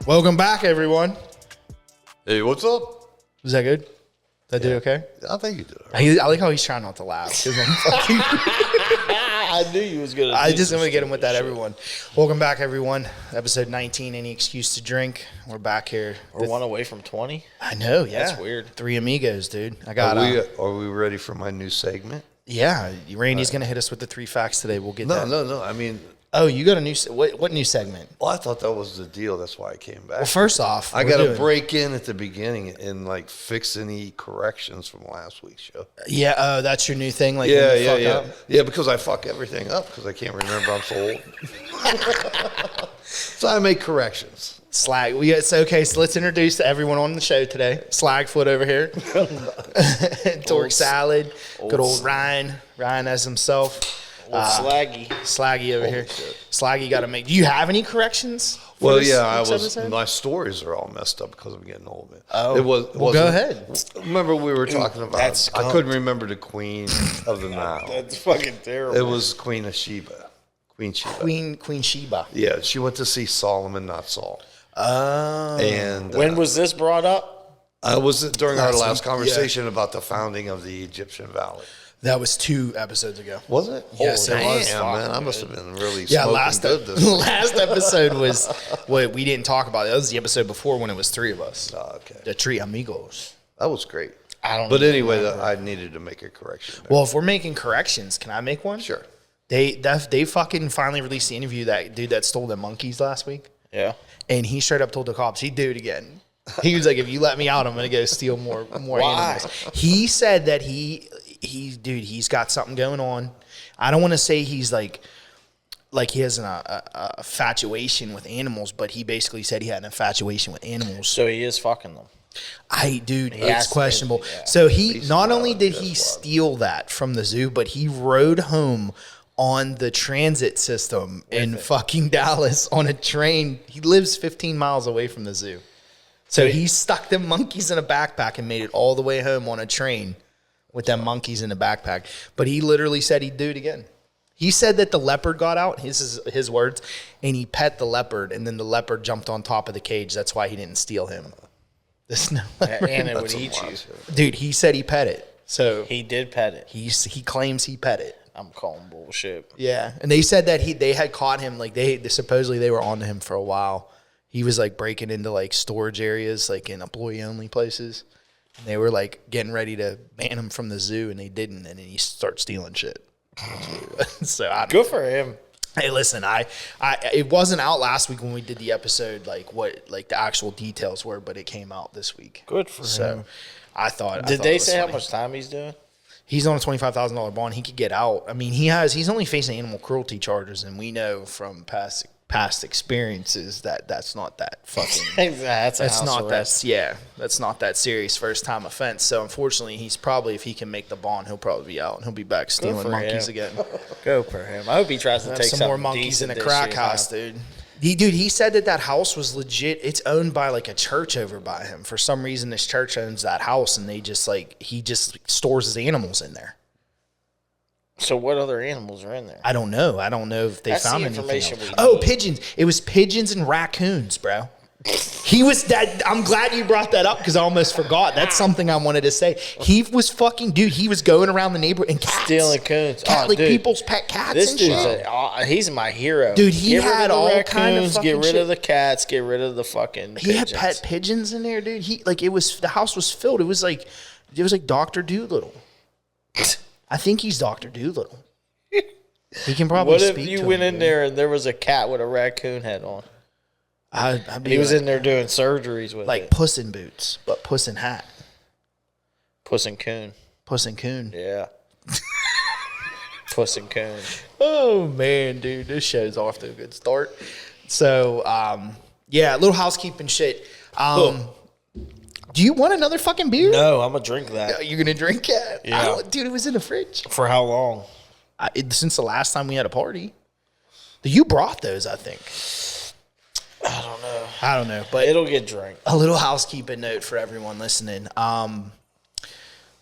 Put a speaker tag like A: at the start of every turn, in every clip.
A: Welcome back, everyone.
B: Hey, what's up?
A: Was that good? Did I do okay?
B: I think you did. All right.
A: I like how he's trying not to laugh. 'Cause I'm fucking
C: I knew you was gonna.
A: I just want to get him with that, everyone. Welcome back, everyone. Episode 19, Any Excuse to Drink. We're back here.
C: We're one away from 20.
A: I know, yeah.
C: That's weird.
A: Three amigos, dude. I got
B: Are we ready for my new segment?
A: yeah, Randy's going to hit us with the three facts today. We'll get that.
B: No. I mean,
A: Oh, you got a new what new segment?
B: well, I thought that was the deal. That's why I came back.
A: Well, first off,
B: I got to break in at the beginning and like fix any corrections from last week's show.
A: Yeah, that's your new thing. Like, when you fuck up?
B: Yeah, because I fuck everything up because I can't remember. I'm so old. So I make corrections.
A: Slag. Okay, so let's introduce everyone on the show today. Slagfoot over here. Torque Salad. Good old Ryan. Ryan as himself.
C: Slaggy.
A: Slaggy over here.
B: Shit.
A: Slaggy got to make. Do you have any corrections?
B: Well, yeah, my stories are all messed up because I'm getting old, man.
A: Oh,
B: well,
A: go ahead.
B: Remember we were talking about,
C: that's
B: I couldn't remember the Queen of the Nile.
C: That's fucking terrible.
B: It was Queen of Sheba. Queen Sheba.
A: Queen Sheba.
B: Yeah, she went to see Solomon, not Saul.
A: Oh.
B: And
C: When was this brought up?
B: I was during our last
A: week,
B: conversation about the founding of the Egyptian Valley.
A: That was 2 episodes ago.
B: Was it?
A: Yes, it was.
B: Damn, man, I must have been really
A: Yeah,
B: smoking good this week.
A: last episode was what we didn't talk about. That was the episode before when it was 3 of us.
B: Oh, okay.
A: The Three Amigos.
B: That was great.
C: I don't.
B: But anyway, I needed to make a correction there.
A: Well, if we're making corrections, can I make one?
B: Sure.
A: They fucking finally released the interview, that dude that stole the monkeys last week.
C: Yeah.
A: And he straight up told the cops he'd do it again. He was like, if you let me out, I'm going to go steal more animals. He said that he's got something going on. I don't want to say he's like he has a infatuation with animals, but he basically said he had an infatuation with animals.
C: So he is fucking them.
A: It's questionable.
C: Yeah.
A: So he not only did he steal that from the zoo, but he rode home on the transit system in fucking Dallas on a train. He lives 15 miles away from the zoo. So he stuck them monkeys in a backpack and made it all the way home on a train with them monkeys in the backpack. But he literally said he'd do it again. He said that the leopard got out, his words, and he pet the leopard, and then the leopard jumped on top of the cage. That's why he didn't steal him.
C: And it would eat you.
A: Dude, he said he pet it. So
C: He did pet it.
A: he claims he pet it.
C: I'm calling bullshit.
A: Yeah, and they said that they had caught him, like they supposedly they were on to him for a while. He was like breaking into like storage areas, like in employee only places. And they were like getting ready to ban him from the zoo, and they didn't, and then he started stealing shit. So
C: Good for him.
A: Hey, listen, it wasn't out last week when we did the episode, like what like the actual details were, but it came out this week.
C: Good for him.
A: So I thought.
C: Did they say how much time he's doing?
A: He's on a $25,000 bond. He could get out. I mean, he's only facing animal cruelty charges, and we know from past experiences that that's not that fucking.
C: that's not
A: that serious first time offense. So unfortunately, he's probably, if he can make the bond, he'll probably be out and he'll be back stealing monkeys again.
C: Go for him. I hope he tries to take
A: some more monkeys in a crack house, dude. He said that house was legit. It's owned by like a church over by him. For some reason, this church owns that house, and he just stores his animals in there.
C: So what other animals are in there?
A: I don't know. I don't know if they found anything else.
C: Oh,
A: pigeons. It was pigeons and raccoons, bro. He was that. I'm glad you brought that up because I almost forgot. That's something I wanted to say. He was fucking, dude. He was going around the neighborhood and cats.
C: Stealing coons.
A: People's pet cats.
C: This
A: and
C: dude's he's my hero.
A: Dude, he had all kind of fucking
C: get rid of the cats. Get rid of the fucking.
A: He had pet pigeons in there, dude. The house was filled. It was like Dr. Doolittle. I think he's Dr. Doolittle. He can probably speak to him.
C: What if you went in there and there was a cat with a raccoon head on? He was in there doing surgeries with
A: like Puss in Boots, but Puss in Hat.
C: Puss and Coon.
A: Puss and Coon.
C: Yeah. Puss and Coon.
A: Oh, man, dude. This show's off to a good start. So, yeah, a little housekeeping shit. Do you want another fucking beer?
C: No, I'm going to drink that.
A: You're going to drink it?
C: Yeah.
A: Dude, it was in the fridge.
C: For how long?
A: Since the last time we had a party. You brought those, I think. I don't know, but
C: it'll get drank.
A: A little housekeeping note for everyone listening.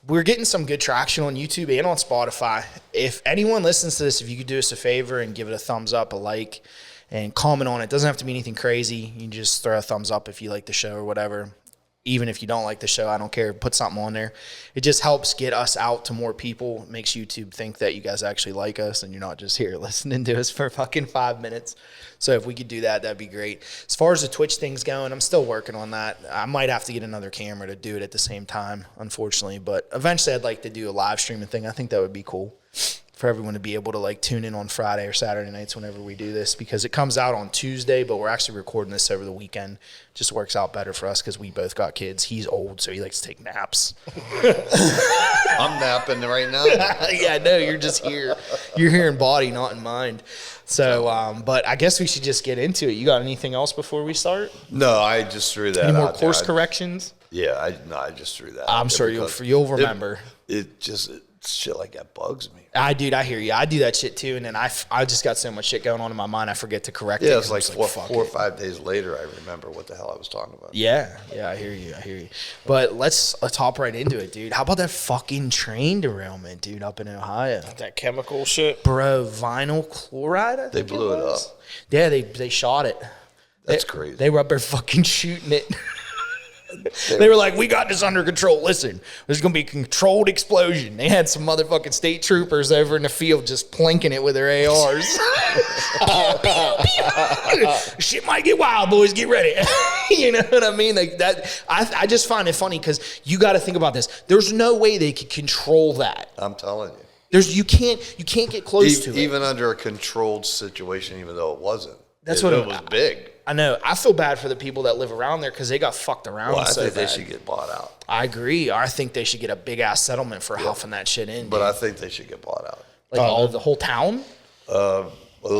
A: We're getting some good traction on YouTube and on Spotify. If anyone listens to this, if you could do us a favor and give it a thumbs up, a like, and comment on it. Doesn't have to be anything crazy. You can just throw a thumbs up if you like the show or whatever. Even if you don't like the show, I don't care. Put something on there. It just helps get us out to more people. It makes YouTube think that you guys actually like us and you're not just here listening to us for fucking 5 minutes. So if we could do that, that'd be great. As far as the Twitch thing's going, I'm still working on that. I might have to get another camera to do it at the same time, unfortunately. But eventually I'd like to do a live streaming thing. I think that would be cool for everyone to be able to like tune in on Friday or Saturday nights whenever we do this, because it comes out on Tuesday, but we're actually recording this over the weekend. Just works out better for us because we both got kids. He's old, so he likes to take naps.
B: I'm napping right now.
A: Yeah, no, you're just here. You're here in body, not in mind. So, but I guess we should just get into it. You got anything else before we start?
B: No, I just threw that
A: Any more
B: out
A: course
B: there.
A: corrections?
B: Yeah, I just threw that.
A: I'm sure you'll remember.
B: It's shit like that bugs me.
A: I hear you. I do that shit too, and then I just got so much shit going on in my mind, I forget to correct it.
B: Yeah, it's like
A: fuck
B: four or 5 days later, I remember what the hell I was talking about.
A: Yeah, I hear you. But let's hop right into it, dude. How about that fucking train derailment, dude, up in Ohio?
C: That chemical shit.
A: Bro, vinyl chloride, I think
B: They blew it up.
A: Yeah, they shot it.
B: That's crazy.
A: They were up there fucking shooting it. They were like, we got this under control. Listen, there's going to be a controlled explosion. They had some motherfucking state troopers over in the field just plinking it with their ARs. Shit might get wild, boys. Get ready. You know what I mean? Like that. I just find it funny because you got to think about this. There's no way they could control that.
B: I'm telling you.
A: You can't get close to it.
B: Even under a controlled situation, even though it wasn't.
A: That's
B: it
A: what
B: was big.
A: I know. I feel bad for the people that live around there because they got fucked around.
B: Well, I
A: so
B: think
A: bad.
B: they should get bought out.
A: I agree. I think they should get a big ass settlement for huffing that shit in.
B: But
A: dude.
B: I think they should get bought out.
A: Like all of the whole town.
B: At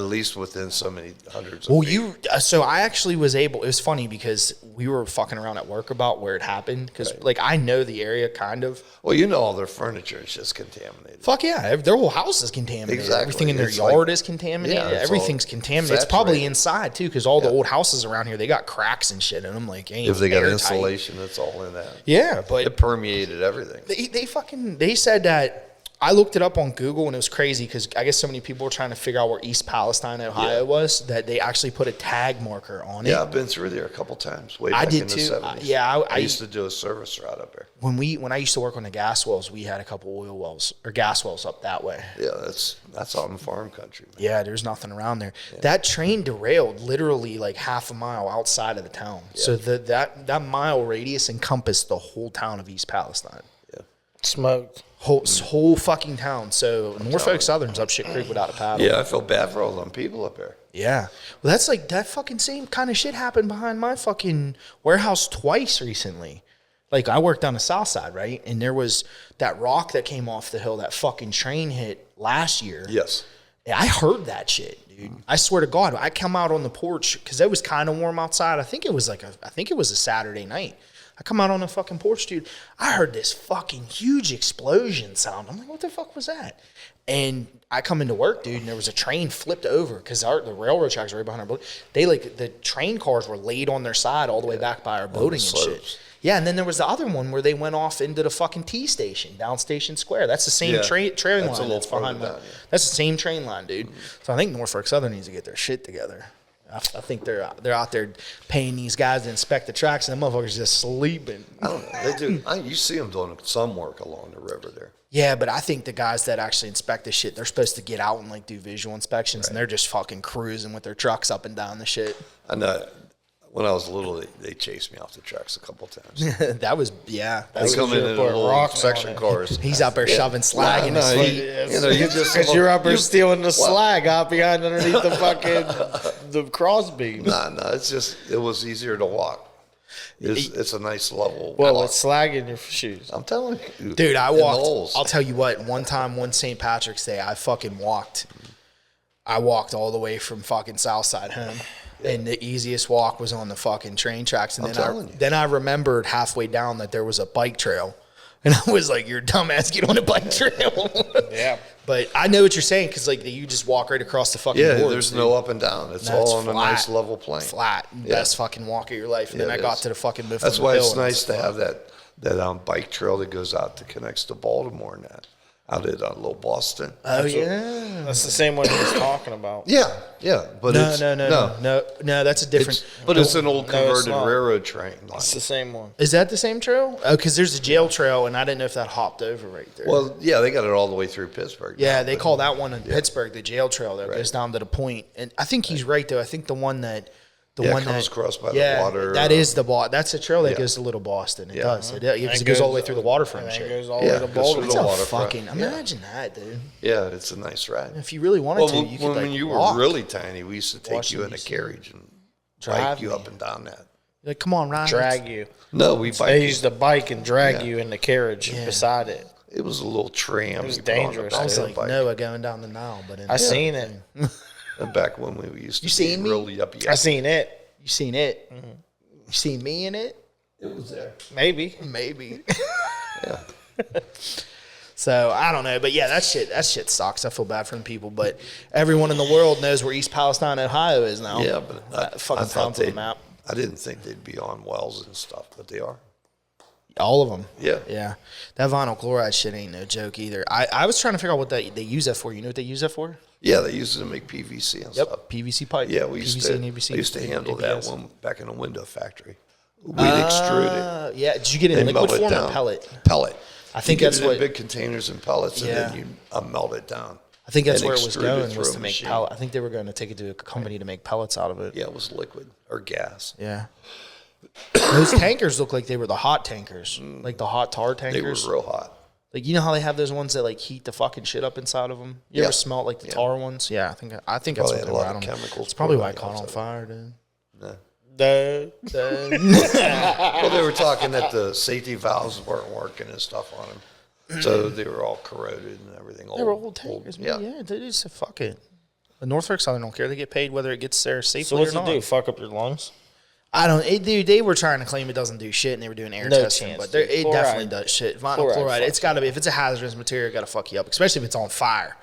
B: least within so many hundreds of
A: Well,
B: feet.
A: so I actually was able. It was funny because we were fucking around at work about where it happened because like I know the area kind of.
B: Well, you know all their furniture is just contaminated.
A: Fuck yeah, their whole house is contaminated.
B: Exactly.
A: Everything in their
B: It's
A: yard
B: like-
A: is contaminated.
B: Yeah, it's
A: Everything's
B: all
A: contaminated. It's probably
B: saturated.
A: inside too because all the old houses around here they got cracks and shit in them. Like ain't
B: If they got
A: airtight.
B: insulation, it's all in that.
A: Yeah, but
B: It permeated everything.
A: they said that. I looked it up on Google and it was crazy because I guess so many people were trying to figure out where East Palestine, Ohio was that they actually put a tag marker on it.
B: Yeah, I've been through there a couple times. Way
A: I
B: back
A: did
B: in the
A: too.
B: 70s.
A: I
B: used to do a service route up there.
A: when I used to work on the gas wells, we had a couple oil wells or gas wells up that way.
B: Yeah, that's out in farm country, man.
A: Yeah, there's nothing around there. Yeah. That train derailed literally like half a mile outside of the town. Yeah. So that mile radius encompassed the whole town of East Palestine.
B: Yeah,
C: Smoked.
A: Whole fucking town. So Norfolk Southern's up shit creek without a paddle.
B: Yeah, I feel bad for all them people up there.
A: Yeah. Well, that's like that fucking same kind of shit happened behind my fucking warehouse twice recently. Like I worked on the south side, right? And there was that rock that came off the hill that fucking train hit last year.
B: Yes.
A: And I heard that shit, dude. I swear to God, I come out on the porch because it was kind of warm outside. I think it was a Saturday night. I come out on the fucking porch, dude. I heard this fucking huge explosion sound. I'm like, what the fuck was that? And I come into work, dude, and there was a train flipped over because the railroad tracks are right behind our building. The train cars were laid on their side all the way back by our building and shit. Yeah, and then there was the other one where they went off into the fucking T station, down Station Square. That's the same train line that's behind me. That's the same train line, dude. So I think Norfolk Southern needs to get their shit together. I think they're out there paying these guys to inspect the tracks, and the motherfuckers just sleeping.
B: I don't know. They do. You see them doing some work along the river there.
A: Yeah, but I think the guys that actually inspect this shit, they're supposed to get out and like do visual inspections, and they're just fucking cruising with their trucks up and down the shit.
B: I know. When I was little, they chased me off the tracks a couple times.
A: That was
B: They come in little inspection cars.
A: He's out there shoving slag in his feet.
B: You just
C: because you're up there stealing the slag out behind underneath the fucking the crossbeam.
B: No, it was easier to walk. It's a nice level.
C: Well,
B: walk.
C: it's slag in your shoes.
B: I'm telling you,
A: dude. I walked. I'll tell you what. One St. Patrick's Day, I fucking walked. I walked all the way from fucking Southside home. And the easiest walk was on the fucking train tracks. And then I remembered halfway down that there was a bike trail. And I was like, you're a dumbass, get on a bike trail.
C: Yeah.
A: But I know what you're saying because like you just walk right across the fucking board.
B: There's no up and down. It's all on a nice level plane.
A: Flat. Best fucking walk of your life. And then I got to the fucking move.
B: That's why it's nice to have that bike trail that goes out that connects to Baltimore and that. out at Little Boston.
A: Oh, yeah.
C: That's the same one he was talking about.
B: Yeah, but
A: No, that's a different.
B: It's an old converted
C: not.
B: railroad train line.
C: It's the same one.
A: Is that the same trail? Oh, because there's a jail trail, and I didn't know if that hopped over right there.
B: Well, yeah, they got it all the way through Pittsburgh.
A: Yeah, they call that one in Pittsburgh the jail trail that goes down to the point. And I think he's right, though. I think the one that
B: comes across by the water.
A: That is that's a trail that goes to Little Boston. It does. Because it goes all the way through the waterfront.
C: And
A: shit.
C: it goes all the way to
B: goes
C: Boulder.
B: through
A: It's
B: the
A: a
B: waterfront.
A: fucking imagine that, dude.
B: Yeah, it's a nice ride.
A: If you really wanted to, you could
B: when
A: like
B: you
A: walk.
B: were really tiny, we used to take you in a
A: DC.
B: carriage and
A: Drive
B: bike you
A: me.
B: up and down that.
A: Like, come on, Ryan.
C: Drag you.
B: No, we bike.
C: They
B: you.
C: used to bike and drag you in the carriage beside it.
B: It was a little tram.
C: It was
B: you put on the
C: dangerous,
B: back
A: I was
B: of the
A: like
B: bike.
A: Noah going down the Nile, but
C: I seen it.
B: And back when we used to
A: You seen me?
B: really up.
C: I seen it.
A: You seen it? You seen me in it?
B: It was there.
C: Maybe.
A: Maybe.
B: Yeah.
A: So I don't know, but yeah, that shit sucks. I feel bad for them people, but everyone in the world knows where East Palestine, Ohio is now.
B: Yeah, but
A: That fucking found to the map.
B: I didn't think they'd be on wells and stuff, but they are.
A: All of them.
B: Yeah.
A: Yeah. That vinyl chloride shit ain't no joke either. I was trying to figure out what they use that for. You know what they use that for?
B: Yeah, they used it to make PVC and stuff.
A: PVC pipe.
B: Yeah, we used
A: PVC
B: to.
A: and ABC.
B: I used to handle that
A: ABS.
B: one back in a window factory. We'd extrude it.
A: Yeah. Did you get it in
B: They
A: liquid
B: melt it
A: form or
B: down.
A: pellet?
B: Pellet.
A: I think
B: you
A: that's
B: get it
A: what.
B: in big containers and pellets,
A: Yeah.
B: and then you melt it down.
A: I think that's
B: and
A: where it was
B: extrude
A: going
B: through
A: was
B: a
A: to make
B: machine.
A: pellet. I think they were going to take it to a company to make pellets out of it.
B: Yeah, it was liquid or gas.
A: Yeah. Those tankers look like they were the hot tankers, like the hot tar
B: They
A: tankers.
B: were real hot.
A: Like, you know how they have those ones that like heat the fucking shit up inside of them? You
B: Yeah.
A: ever smell like the tar ones? Yeah, I think that's
B: Probably
A: what
B: had
A: they
B: a
A: were.
B: lot
A: I
B: of
A: don't know.
B: chemicals
A: It's probably
B: poured
A: why
B: on
A: it
B: the
A: caught on
B: outside.
A: fire, dude.
B: Well, they were talking that the safety valves weren't working and stuff on them, so they were all corroded and everything.
A: They were old tankers, man. Yeah, they just said fuck it. The Norfolk Southern don't care. They get paid whether it gets there safely
C: So
A: or
C: what's
A: not.
C: it do? Fuck up your lungs?
A: I don't. Dude, they were trying to claim it doesn't do shit, and they were doing air
C: No
A: testing,
C: chance,
A: but
C: dude.
A: it
C: Chloride.
A: definitely does shit. Vinyl
C: Chloride
A: chloride.
C: fucks
A: It's got to be. If it's a hazardous material, it got to fuck you up, especially if it's on fire,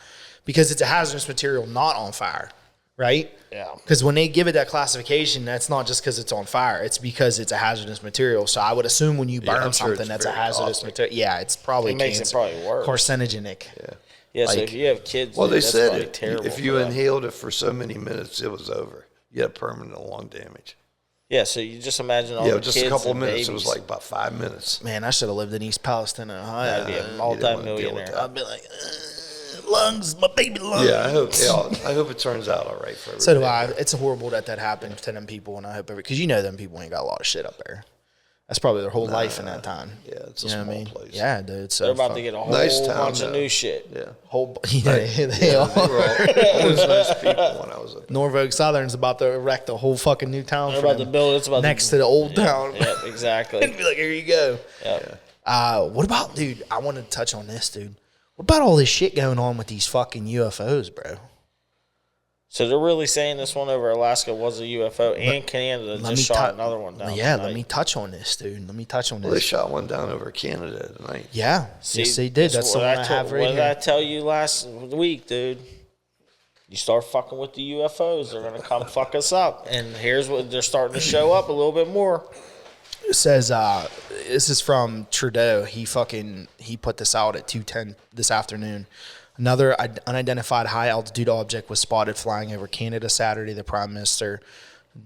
A: because it's a hazardous material not on fire, right?
C: Yeah.
A: Because when they give it that classification, that's not just because it's on fire; it's because it's a hazardous material. So I would assume when you burn
B: I'm sure
A: something
B: it's
A: that's a
B: very
A: hazardous
B: toxic.
A: material, yeah, it's probably
C: It makes it
A: cancer,
C: probably worse.
A: carcinogenic.
C: Yeah, so
A: Like-
C: if you have kids,
B: Well,
C: dude,
B: they
C: that's
B: said
C: probably terrible
B: if
C: for
B: you
C: them.
B: inhaled it for so many minutes, it was over. You had permanent lung damage.
C: Yeah, so you just imagine all
B: Yeah,
C: the
B: just
C: kids
B: a couple of
C: and
B: minutes. It was
C: babies.
B: like about 5 minutes.
A: Man, I should have lived in East Palestine, Ohio.
C: I'd be a
B: You didn't
C: multi-millionaire.
B: wanna deal with
A: I'd be like, lungs, my baby lungs.
B: Yeah, I hope it turns out all right for everybody.
A: So do I. It's horrible that happened to them people, and I hope because you know them people ain't got a lot of shit up there. That's probably their whole life in that time.
B: Yeah, it's a
A: you know what I
B: small
A: mean?
B: place.
A: Yeah, dude. So
C: They're about to get a whole
B: Nice town,
C: bunch of
B: though.
C: new shit.
B: Yeah.
A: whole. Yeah, they
B: They
A: are.
B: were all those nice people when I was up there.
A: Norfolk Southern's about to erect a whole fucking new town
C: They're
A: for
C: about
A: them
C: to build. It's about
A: next to the old town.
C: Yeah, exactly.
A: And be like, here you go.
C: Yeah.
A: What about, dude? I want to touch on this, dude. What about all this shit going on with these fucking UFOs, bro?
C: So they're really saying this one over Alaska was a UFO, and Canada just shot another one down.
A: Yeah,
C: tonight.
A: let me touch on this, dude. Let me touch on
B: Well, they
A: this.
B: shot one down over Canada tonight.
A: Yeah,
C: See,
A: yes, they did. That's the one I have right
C: What did I
A: here.
C: tell you last week, dude? You start fucking with the UFOs, they're gonna come fuck us up. And here's what they're starting to show up a little bit more.
A: It says this is from Trudeau. He put this out at 2:10 this afternoon. Another unidentified high altitude object was spotted flying over Canada Saturday. The Prime Minister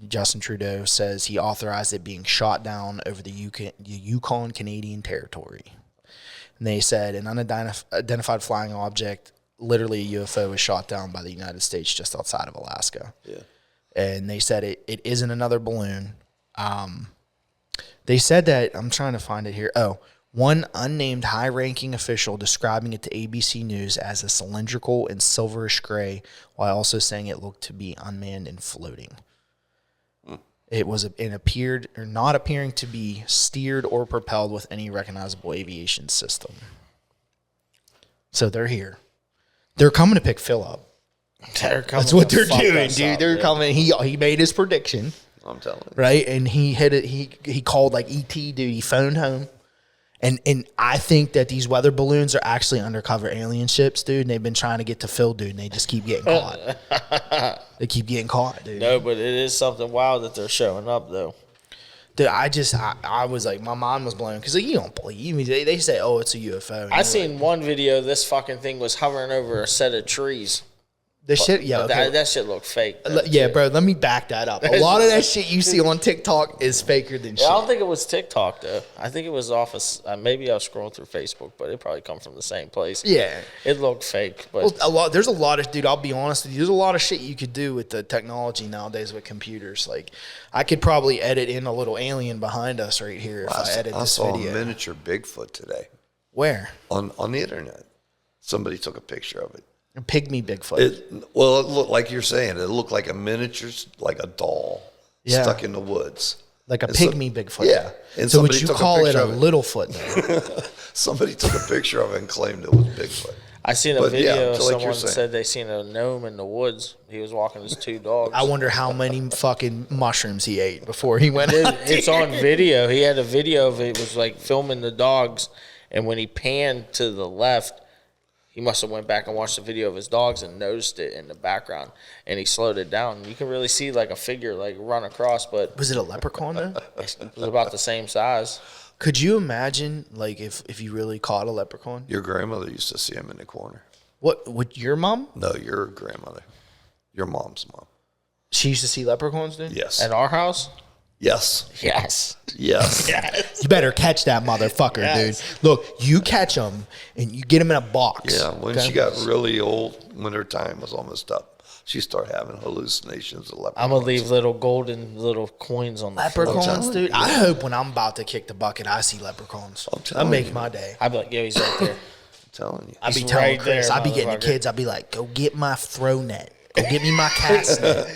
A: Justin Trudeau says he authorized it being shot down over the Yukon Canadian territory. And they said an unidentified flying object, literally a UFO, was shot down by the United States just outside of Alaska.
B: Yeah.
A: And they said it isn't another balloon. They said that, I'm trying to find it here. Oh, one unnamed high-ranking official describing it to ABC News as a cylindrical and silverish gray, while also saying it looked to be unmanned and floating. It was not appearing to be steered or propelled with any recognizable aviation system. So they're here. They're coming to pick Phil up. That's what they're doing, dude. They're coming. He made his prediction.
B: I'm telling you.
A: Right, and he hit it. He called like ET, dude. He phoned home, and I think that these weather balloons are actually undercover alien ships, dude. And they've been trying to get to Phil, dude, and they just keep getting caught. They keep getting caught, dude.
C: No, but it is something wild that they're showing up, though.
A: Dude, I was like, my mind was blown because like, you don't believe me. They say, oh, it's a UFO. And
C: I
A: you're
C: seen
A: like,
C: one video. This fucking thing was hovering over a set of trees.
A: the shit. Yeah,
C: But
A: okay.
C: that shit looked fake. though,
A: Yeah,
C: too.
A: bro. Let me back that up. A lot of that shit you see on TikTok is faker than shit.
C: Yeah, I don't think it was TikTok though. I think it was off of maybe I was scrolling through Facebook, but it probably come from the same place.
A: Yeah.
C: It looked fake, but
A: Well, there's a lot of, dude, I'll be honest with you. There's a lot of shit you could do with the technology nowadays with computers. Like, I could probably edit in a little alien behind us right here if I edit
B: I
A: this
B: saw
A: video.
B: a miniature Bigfoot today
A: Where?
B: on the internet. Somebody took a picture of it.
A: A pygmy Bigfoot.
B: It looked like you're saying. It looked like a miniature, like a doll
A: Yeah.
B: stuck in the woods.
A: Like a
B: And so-
A: pygmy Bigfoot.
B: Yeah. And
A: So would
B: somebody
A: you
B: took a
A: call it
B: picture
A: a
B: of it.
A: Littlefoot then?
B: Somebody took a picture of it and claimed it was Bigfoot.
C: I seen a
B: But, yeah,
C: video.
B: like you're
C: Someone
B: saying.
C: said they seen a gnome in the woods. He was walking his 2 dogs.
A: I wonder how many fucking mushrooms he ate before he went
C: Dude,
A: out.
C: it's on video. He had a video of it. It was like filming the dogs, and when he panned to the left, he must have went back and watched the video of his dogs and noticed it in the background, and he slowed it down. You can really see like a figure like run across, but
A: Was it a leprechaun though?
C: it was about the same size.
A: Could you imagine like if you really caught a leprechaun?
B: Your grandmother used to see him in the corner.
A: What would your mom?
B: No, your grandmother. Your mom's mom.
A: She used to see leprechauns, dude?
B: Yes.
C: At our house,
B: Yes.
C: yes.
B: Yes.
A: You better catch that motherfucker,
C: Yes.
A: dude. Look, you catch him and you get him in a box.
B: Yeah. When
A: okay?
B: she got really old, when her time was almost up, she started having hallucinations of leprechauns.
C: I'm gonna leave little golden little coins on the floor.
A: Leprechauns, dude. I hope when I'm about to kick the bucket, I see leprechauns.
B: I'm
A: That
B: telling
A: make
B: you.
A: my day.
C: I'd be like, yo, he's right there.
B: I'm telling you.
A: I'd be
C: He's
A: telling
C: right
A: Chris,
C: there,
A: I'd be getting the
C: motherfucker.
A: kids, I'd be like, go get my throw net. Go get me my cast net.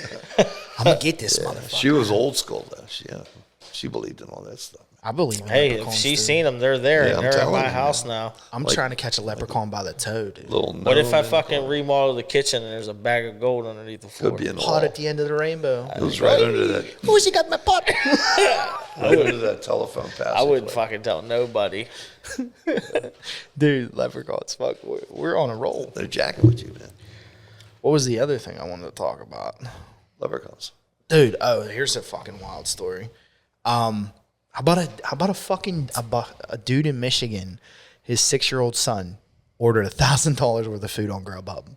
A: I'm going to get this motherfucker.
B: She was old school, though. She believed in all that stuff.
A: I believe in
C: Hey, if
A: leprechauns,
C: she's
A: dude.
C: seen them, they're there.
B: Yeah,
C: and
B: I'm
C: they're at
B: telling
C: my
B: you,
C: house
B: man.
C: now.
A: I'm trying to catch a leprechaun by the toe, dude.
B: Little
C: What if I
B: gnome
C: fucking remodel the kitchen and there's a bag of gold underneath the floor?
B: could be in the
A: Pot
B: wall.
A: at the end of the rainbow.
B: It was right under that,
A: Oh, she got my pot.
B: right under that telephone passage.
C: I wouldn't fucking tell nobody.
A: Dude, leprechauns, fuck. We're on a roll.
B: They're jacking with you, man.
A: What was the other thing I wanted to talk about?
B: Leprechauns.
A: Dude, here's a fucking wild story. How about a dude in Michigan, his 6-year-old son ordered $1,000 worth of food on Grubhub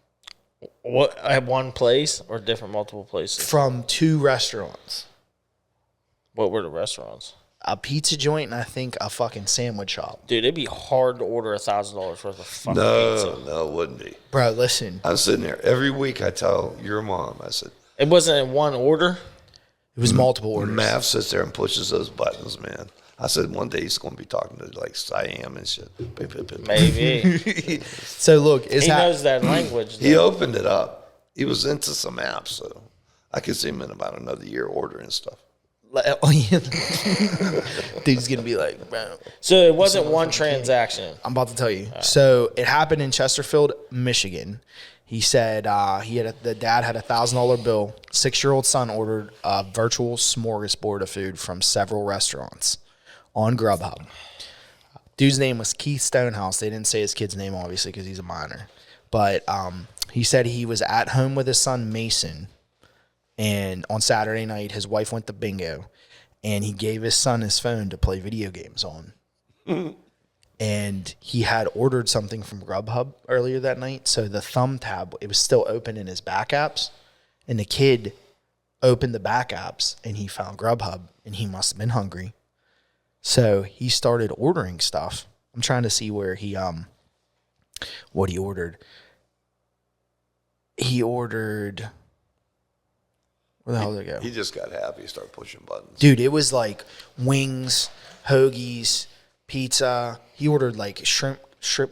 C: What, at one place or different multiple places?
A: from 2 restaurants.
C: What were the restaurants?
A: A pizza joint and I think a fucking sandwich shop.
C: Dude, it'd be hard to order $1,000 worth of fucking pizza.
B: No, it wouldn't be.
A: Bro, listen.
B: I'm sitting there every week. I tell your mom, I said,
C: It wasn't in one order.
A: It was multiple orders.
B: Mav sits there and pushes those buttons, man. I said one day he's going to be talking to like Siam and shit.
C: Maybe.
A: So look, it's
C: He knows that language.
B: He
C: though.
B: opened it up. He was into some apps, so I could see him in about another year ordering stuff.
A: Dude's gonna be like, bro.
C: So it wasn't one transaction.
A: I'm about to tell you. So it happened in Chesterfield, Michigan. He said the dad had $1,000 bill. 6-year-old son ordered a virtual smorgasbord of food from several restaurants on Grubhub. Dude's name was Keith Stonehouse. They didn't say his kid's name, obviously, because he's a minor. But he said he was at home with his son, Mason. And on Saturday night, his wife went to bingo. And he gave his son his phone to play video games on. And he had ordered something from Grubhub earlier that night. So the thumb tab, it was still open in his back apps. And the kid opened the back apps and he found Grubhub and he must have been hungry. So he started ordering stuff. I'm trying to see where what he ordered. He ordered, where the hell did it go?
B: He just got happy. He started pushing buttons.
A: Dude, it was like wings, hoagies, pizza. He ordered like shrimp,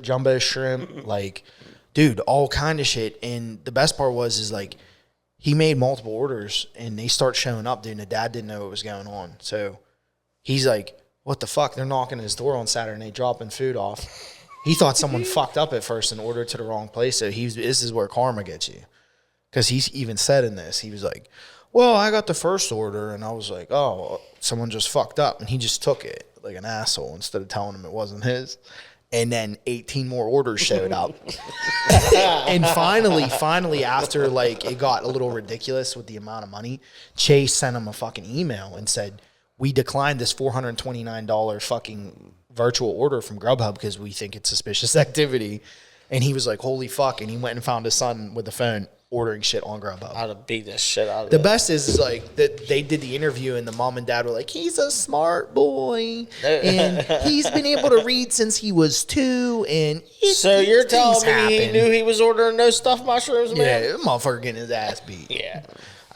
A: jumbo shrimp, like, dude, all kind of shit. And the best part is like, he made multiple orders and they start showing up, dude. And the dad didn't know what was going on. So he's like, what the fuck? They're knocking his door on Saturday night, dropping food off. He thought someone fucked up at first and ordered to the wrong place. So this is where karma gets you. Because he's even said in this, he was like, well, I got the first order, and I was like, oh, someone just fucked up. And he just took it like an asshole instead of telling him it wasn't his. And then 18 more orders showed up. And finally, after like it got a little ridiculous with the amount of money, Chase sent him a fucking email and said, we declined this $429 fucking virtual order from Grubhub because we think it's suspicious activity. And he was like, holy fuck. And he went and found his son with the phone ordering shit on Grubhub.
C: I'd have beat the shit out of
A: The
C: that.
A: best is like that they did the interview and the mom and dad were like, he's a smart boy and he's been able to read since he was 2. And
C: So you're telling me
A: happen.
C: he knew he was ordering those stuffed mushrooms, man?
A: Yeah, that motherfucker getting his ass beat.
C: Yeah.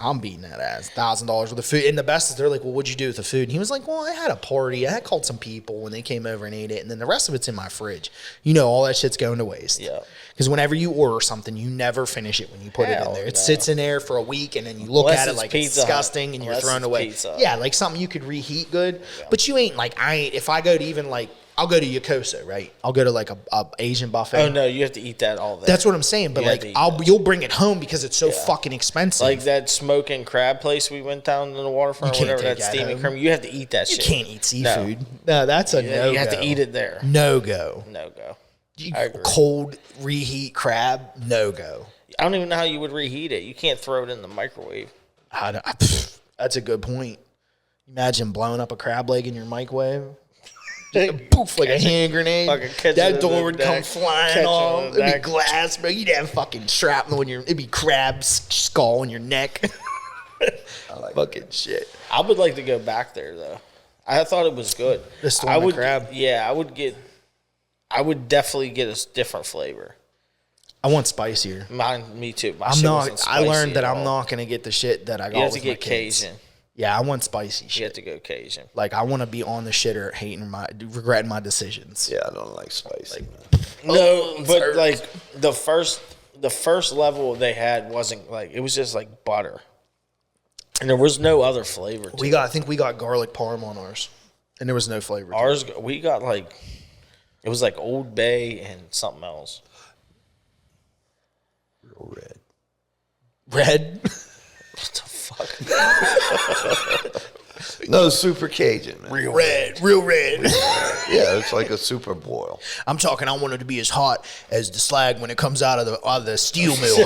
A: I'm beating that ass. $1,000 worth of food. And the best is they're like, well, what'd you do with the food? And he was like, well, I had a party. I called some people and they came over and ate it. And then the rest of it's in my fridge. You know, all that shit's going to waste.
C: Yeah.
A: Because whenever you order something, you never finish it when you put it in
C: Hell
A: there. It
C: no.
A: sits in there for a week and then you look
C: Unless
A: at it
C: it's
A: like
C: Pizza
A: it's
C: Hut.
A: disgusting and you're
C: Unless
A: throwing
C: it's
A: away.
C: Pizza Hut.
A: Yeah, like something you could reheat good. Yeah. But you ain't like, if I go to even like, I'll go to Yokoso, right? I'll go to like a Asian buffet.
C: Oh, no, you have to eat that all day.
A: That's what I'm saying. But
C: You have
A: like,
C: to eat those.
A: you'll bring it home because it's so fucking expensive.
C: Like that smoking crab place we went down in the waterfront,
A: You
C: or
A: can't
C: whatever,
A: take
C: that
A: that
C: steamy
A: home.
C: creme. You have to eat that
A: You
C: shit.
A: can't eat seafood. No, that's a no.
C: You have to eat it there.
A: No go.
C: No go.
A: I agree. Cold reheat crab. No go.
C: I don't even know how you would reheat it. You can't throw it in the microwave.
A: That's a good point. Imagine blowing up a crab leg in your microwave. Poof, like a hand grenade. That door would come flying off. It'd be glass, bro. You'd have fucking shrapnel in your. It'd be crab skull in your neck. I like fucking shit.
C: I would like to go back there though. I thought it was good.
A: The storm of crab.
C: Yeah, I would definitely get a different flavor.
A: I want spicier.
C: Me too.
A: I learned that I'm not gonna get the shit that I got.
C: You have to
A: with
C: get
A: my kids.
C: Cajun.
A: Yeah, I want spicy shit.
C: You have to go Cajun.
A: Like I want to be on the shitter, regretting my decisions.
B: Yeah, I don't like spicy.
C: No, but like the first level they had wasn't like, it was just like butter, and there was no other flavor to it.
A: I think we got garlic parm on ours, and there was no flavor.
C: Ours, we got like, it was like Old Bay and something else.
B: Real red.
A: Red.
C: What the fuck?
B: No, super Cajun, man.
A: Real red.
B: Yeah, it's like a super boil.
A: I'm talking. I want it to be as hot as the slag when it comes out of the steel mill.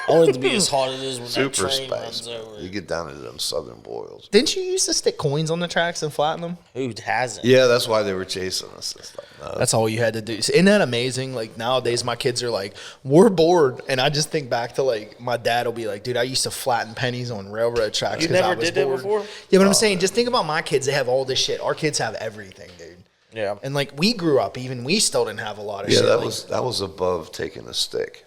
C: I want it to be as hot as it is when
B: Super
C: that train runs
B: spicy.
C: over.
B: You get down into them southern boils.
A: Didn't you used to stick coins on the tracks and flatten them?
C: Who hasn't?
B: Yeah, that's why they were chasing us. It's like, no,
A: That's all you had to do. Isn't that amazing? Like nowadays, my kids are like, we're bored, and I just think back to like my dad will be like, dude, I used to flatten pennies on railroad tracks.
C: You
A: 'cause I
C: never
A: was
C: did that
A: bored.
C: before?
A: Yeah, but I'm saying, just think about my kids. They have all this shit. Our kids have everything, dude.
C: Yeah.
A: And like we grew up, even we still didn't have a lot of
B: yeah,
A: shit.
B: that
A: Like,
B: that was above taking a stick.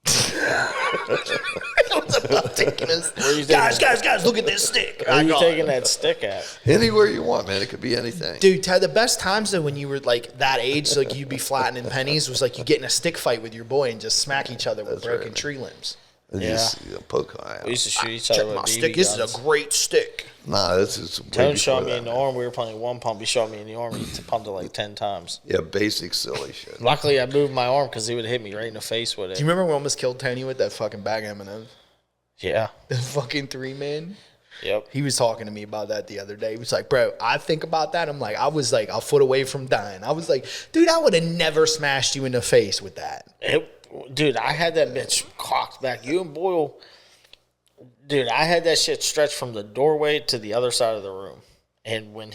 A: it was about taking us.
C: you
A: Guys, look at this stick.
C: Where are you
A: got
C: taking
A: it.
C: that stick at?
B: Anywhere you want, man. It could be anything.
A: Dude, the best times though when you were like that age, like you'd be flattening pennies, was like you get in a stick fight with your boy and just smack each other with broken
B: right.
A: tree limbs.
B: And
C: Yeah.
B: just, poke eye out.
C: We used to shoot each other
A: Check
C: with
A: my
C: BB
A: stick. This
C: guns.
A: is a great stick.
B: Nah, this is way
C: Tone
B: before
C: shot me
B: that,
C: in the
B: man.
C: arm. We were playing one pump. He shot me in the arm. He pumped it like 10 times.
B: Yeah, basic silly shit.
C: Luckily, I moved my arm because he would hit me right in the face with it.
A: Do you remember we almost killed Tony with that fucking bag of M&M's?
C: Yeah.
A: The fucking 3-man.
C: Yep.
A: He was talking to me about that the other day. He was like, bro, I think about that. I'm like, I was like a foot away from dying. I was like, dude, I would have never smashed you in the face with that.
C: Dude, I had that bitch cocked back. You and Boyle, dude, I had that shit stretched from the doorway to the other side of the room. And when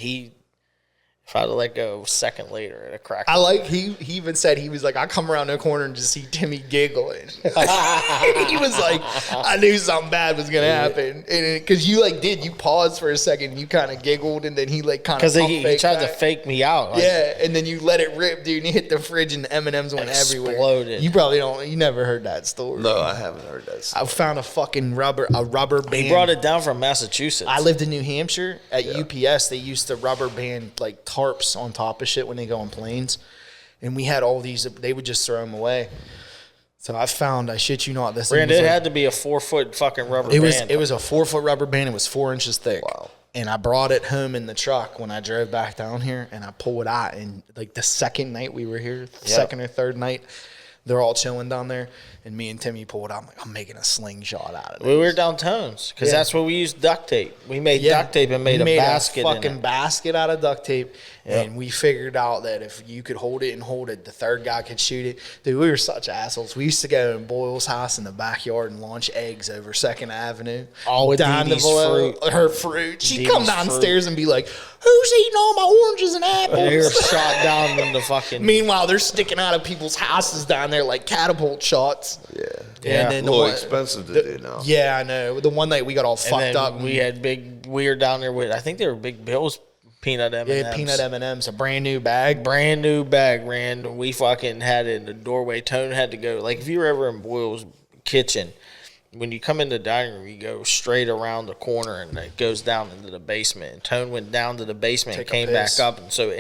C: if I'd have let go a second later, it'd have cracked.
A: He even said, he was like, I come around the corner and just see Timmy giggling. He was like, I knew something bad was going to happen. And because you you paused for a second and you kind of giggled and then he like kind of
C: Because he tried to fake me out. Like,
A: yeah, and then you let it rip, dude, and you hit the fridge and the M&Ms went everywhere.
C: Exploded.
A: You never heard that story.
B: No, I haven't heard that.
A: I found a fucking rubber band.
C: He brought it down from Massachusetts.
A: I lived in New Hampshire at UPS. They used to rubber band like tarps on top of shit when they go on planes, and we had all these. They would just throw them away. So I shit you not, this thing
C: Brandon,
A: was
C: it
A: like-
C: had to be a 4-foot fucking rubber
A: it was
C: band.
A: it was a 4-foot rubber band. It was 4 inches thick.
B: Wow.
A: And I brought it home in the truck when I drove back down here, and I pulled it out. And like the second night we were here, second or third night, They're all chilling down there, and me and Timmy pulled out. I'm like, I'm making a slingshot out of it.
C: We were downtown's because that's what we used duct tape. We made duct tape and made a basket.
A: Fucking basket out of duct tape, and we figured out that if you could hold it, the third guy could shoot it. Dude, we were such assholes. We used to go in Boyle's house in the backyard and launch eggs over 2nd Avenue.
C: All with
A: down
C: Dee Dee's
A: fruit. Her fruit. She'd come downstairs and be like, "Who's eating all my oranges and apples?"
C: They were shot down in the fucking.
A: Meanwhile, they're sticking out of people's houses down there like catapult shots.
B: Yeah.
A: And then
B: A little expensive to do now.
A: Yeah, I know. The one night we got all fucked up.
C: We had we were down there with, I think they were Big Bill's peanut M&Ms.
A: Yeah, peanut M&Ms, a brand new bag.
C: Brand new bag, Rand. We fucking had it in the doorway. Tone had to go. Like, if you were ever in Boyle's kitchen, when you come in the dining room, you go straight around the corner and it goes down into the basement. And Tone went down to the basement and came back up. And so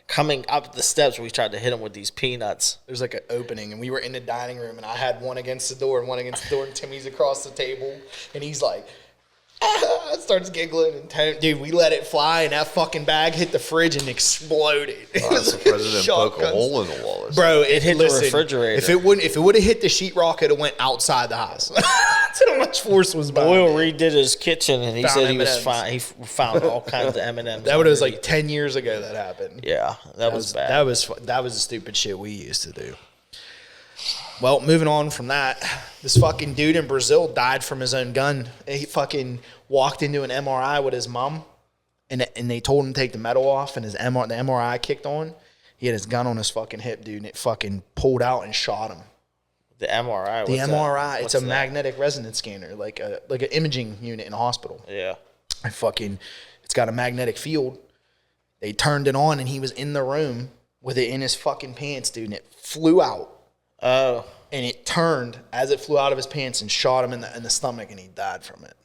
C: coming up the steps, we tried to hit him with these peanuts.
A: There's like an opening, and we were in the dining room, and I had one against the door and one against the door, and Timmy's across the table, and he's like, starts giggling, and dude, we let it fly, and that fucking bag hit the fridge and exploded.
B: I'm surprised it didn't poke a hole in the wall.
A: Bro, it hit
C: the refrigerator.
A: If it would have hit the sheetrock, it would have went outside the house. That's how much force was behind
C: Boyle
A: it.
C: redid his kitchen, and he said he was
A: M&Ms.
C: fine. He found all kinds of M&Ms.
A: That was like 10 years ago that happened.
C: Yeah, that was bad.
A: That was the stupid shit we used to do. Well, moving on from that, this fucking dude in Brazil died from his own gun. He fucking walked into an MRI with his mom, and they told him to take the metal off, and the MRI kicked on. He had his gun on his fucking hip, dude, and it fucking pulled out and shot him.
C: The MRI.
A: The MRI. It's a magnetic resonance scanner, like an imaging unit in a hospital.
C: Yeah.
A: It's got a magnetic field. They turned it on, and he was in the room with it in his fucking pants, dude, and it flew out.
C: Oh.
A: And it turned as it flew out of his pants and shot him in the stomach, and he died from it.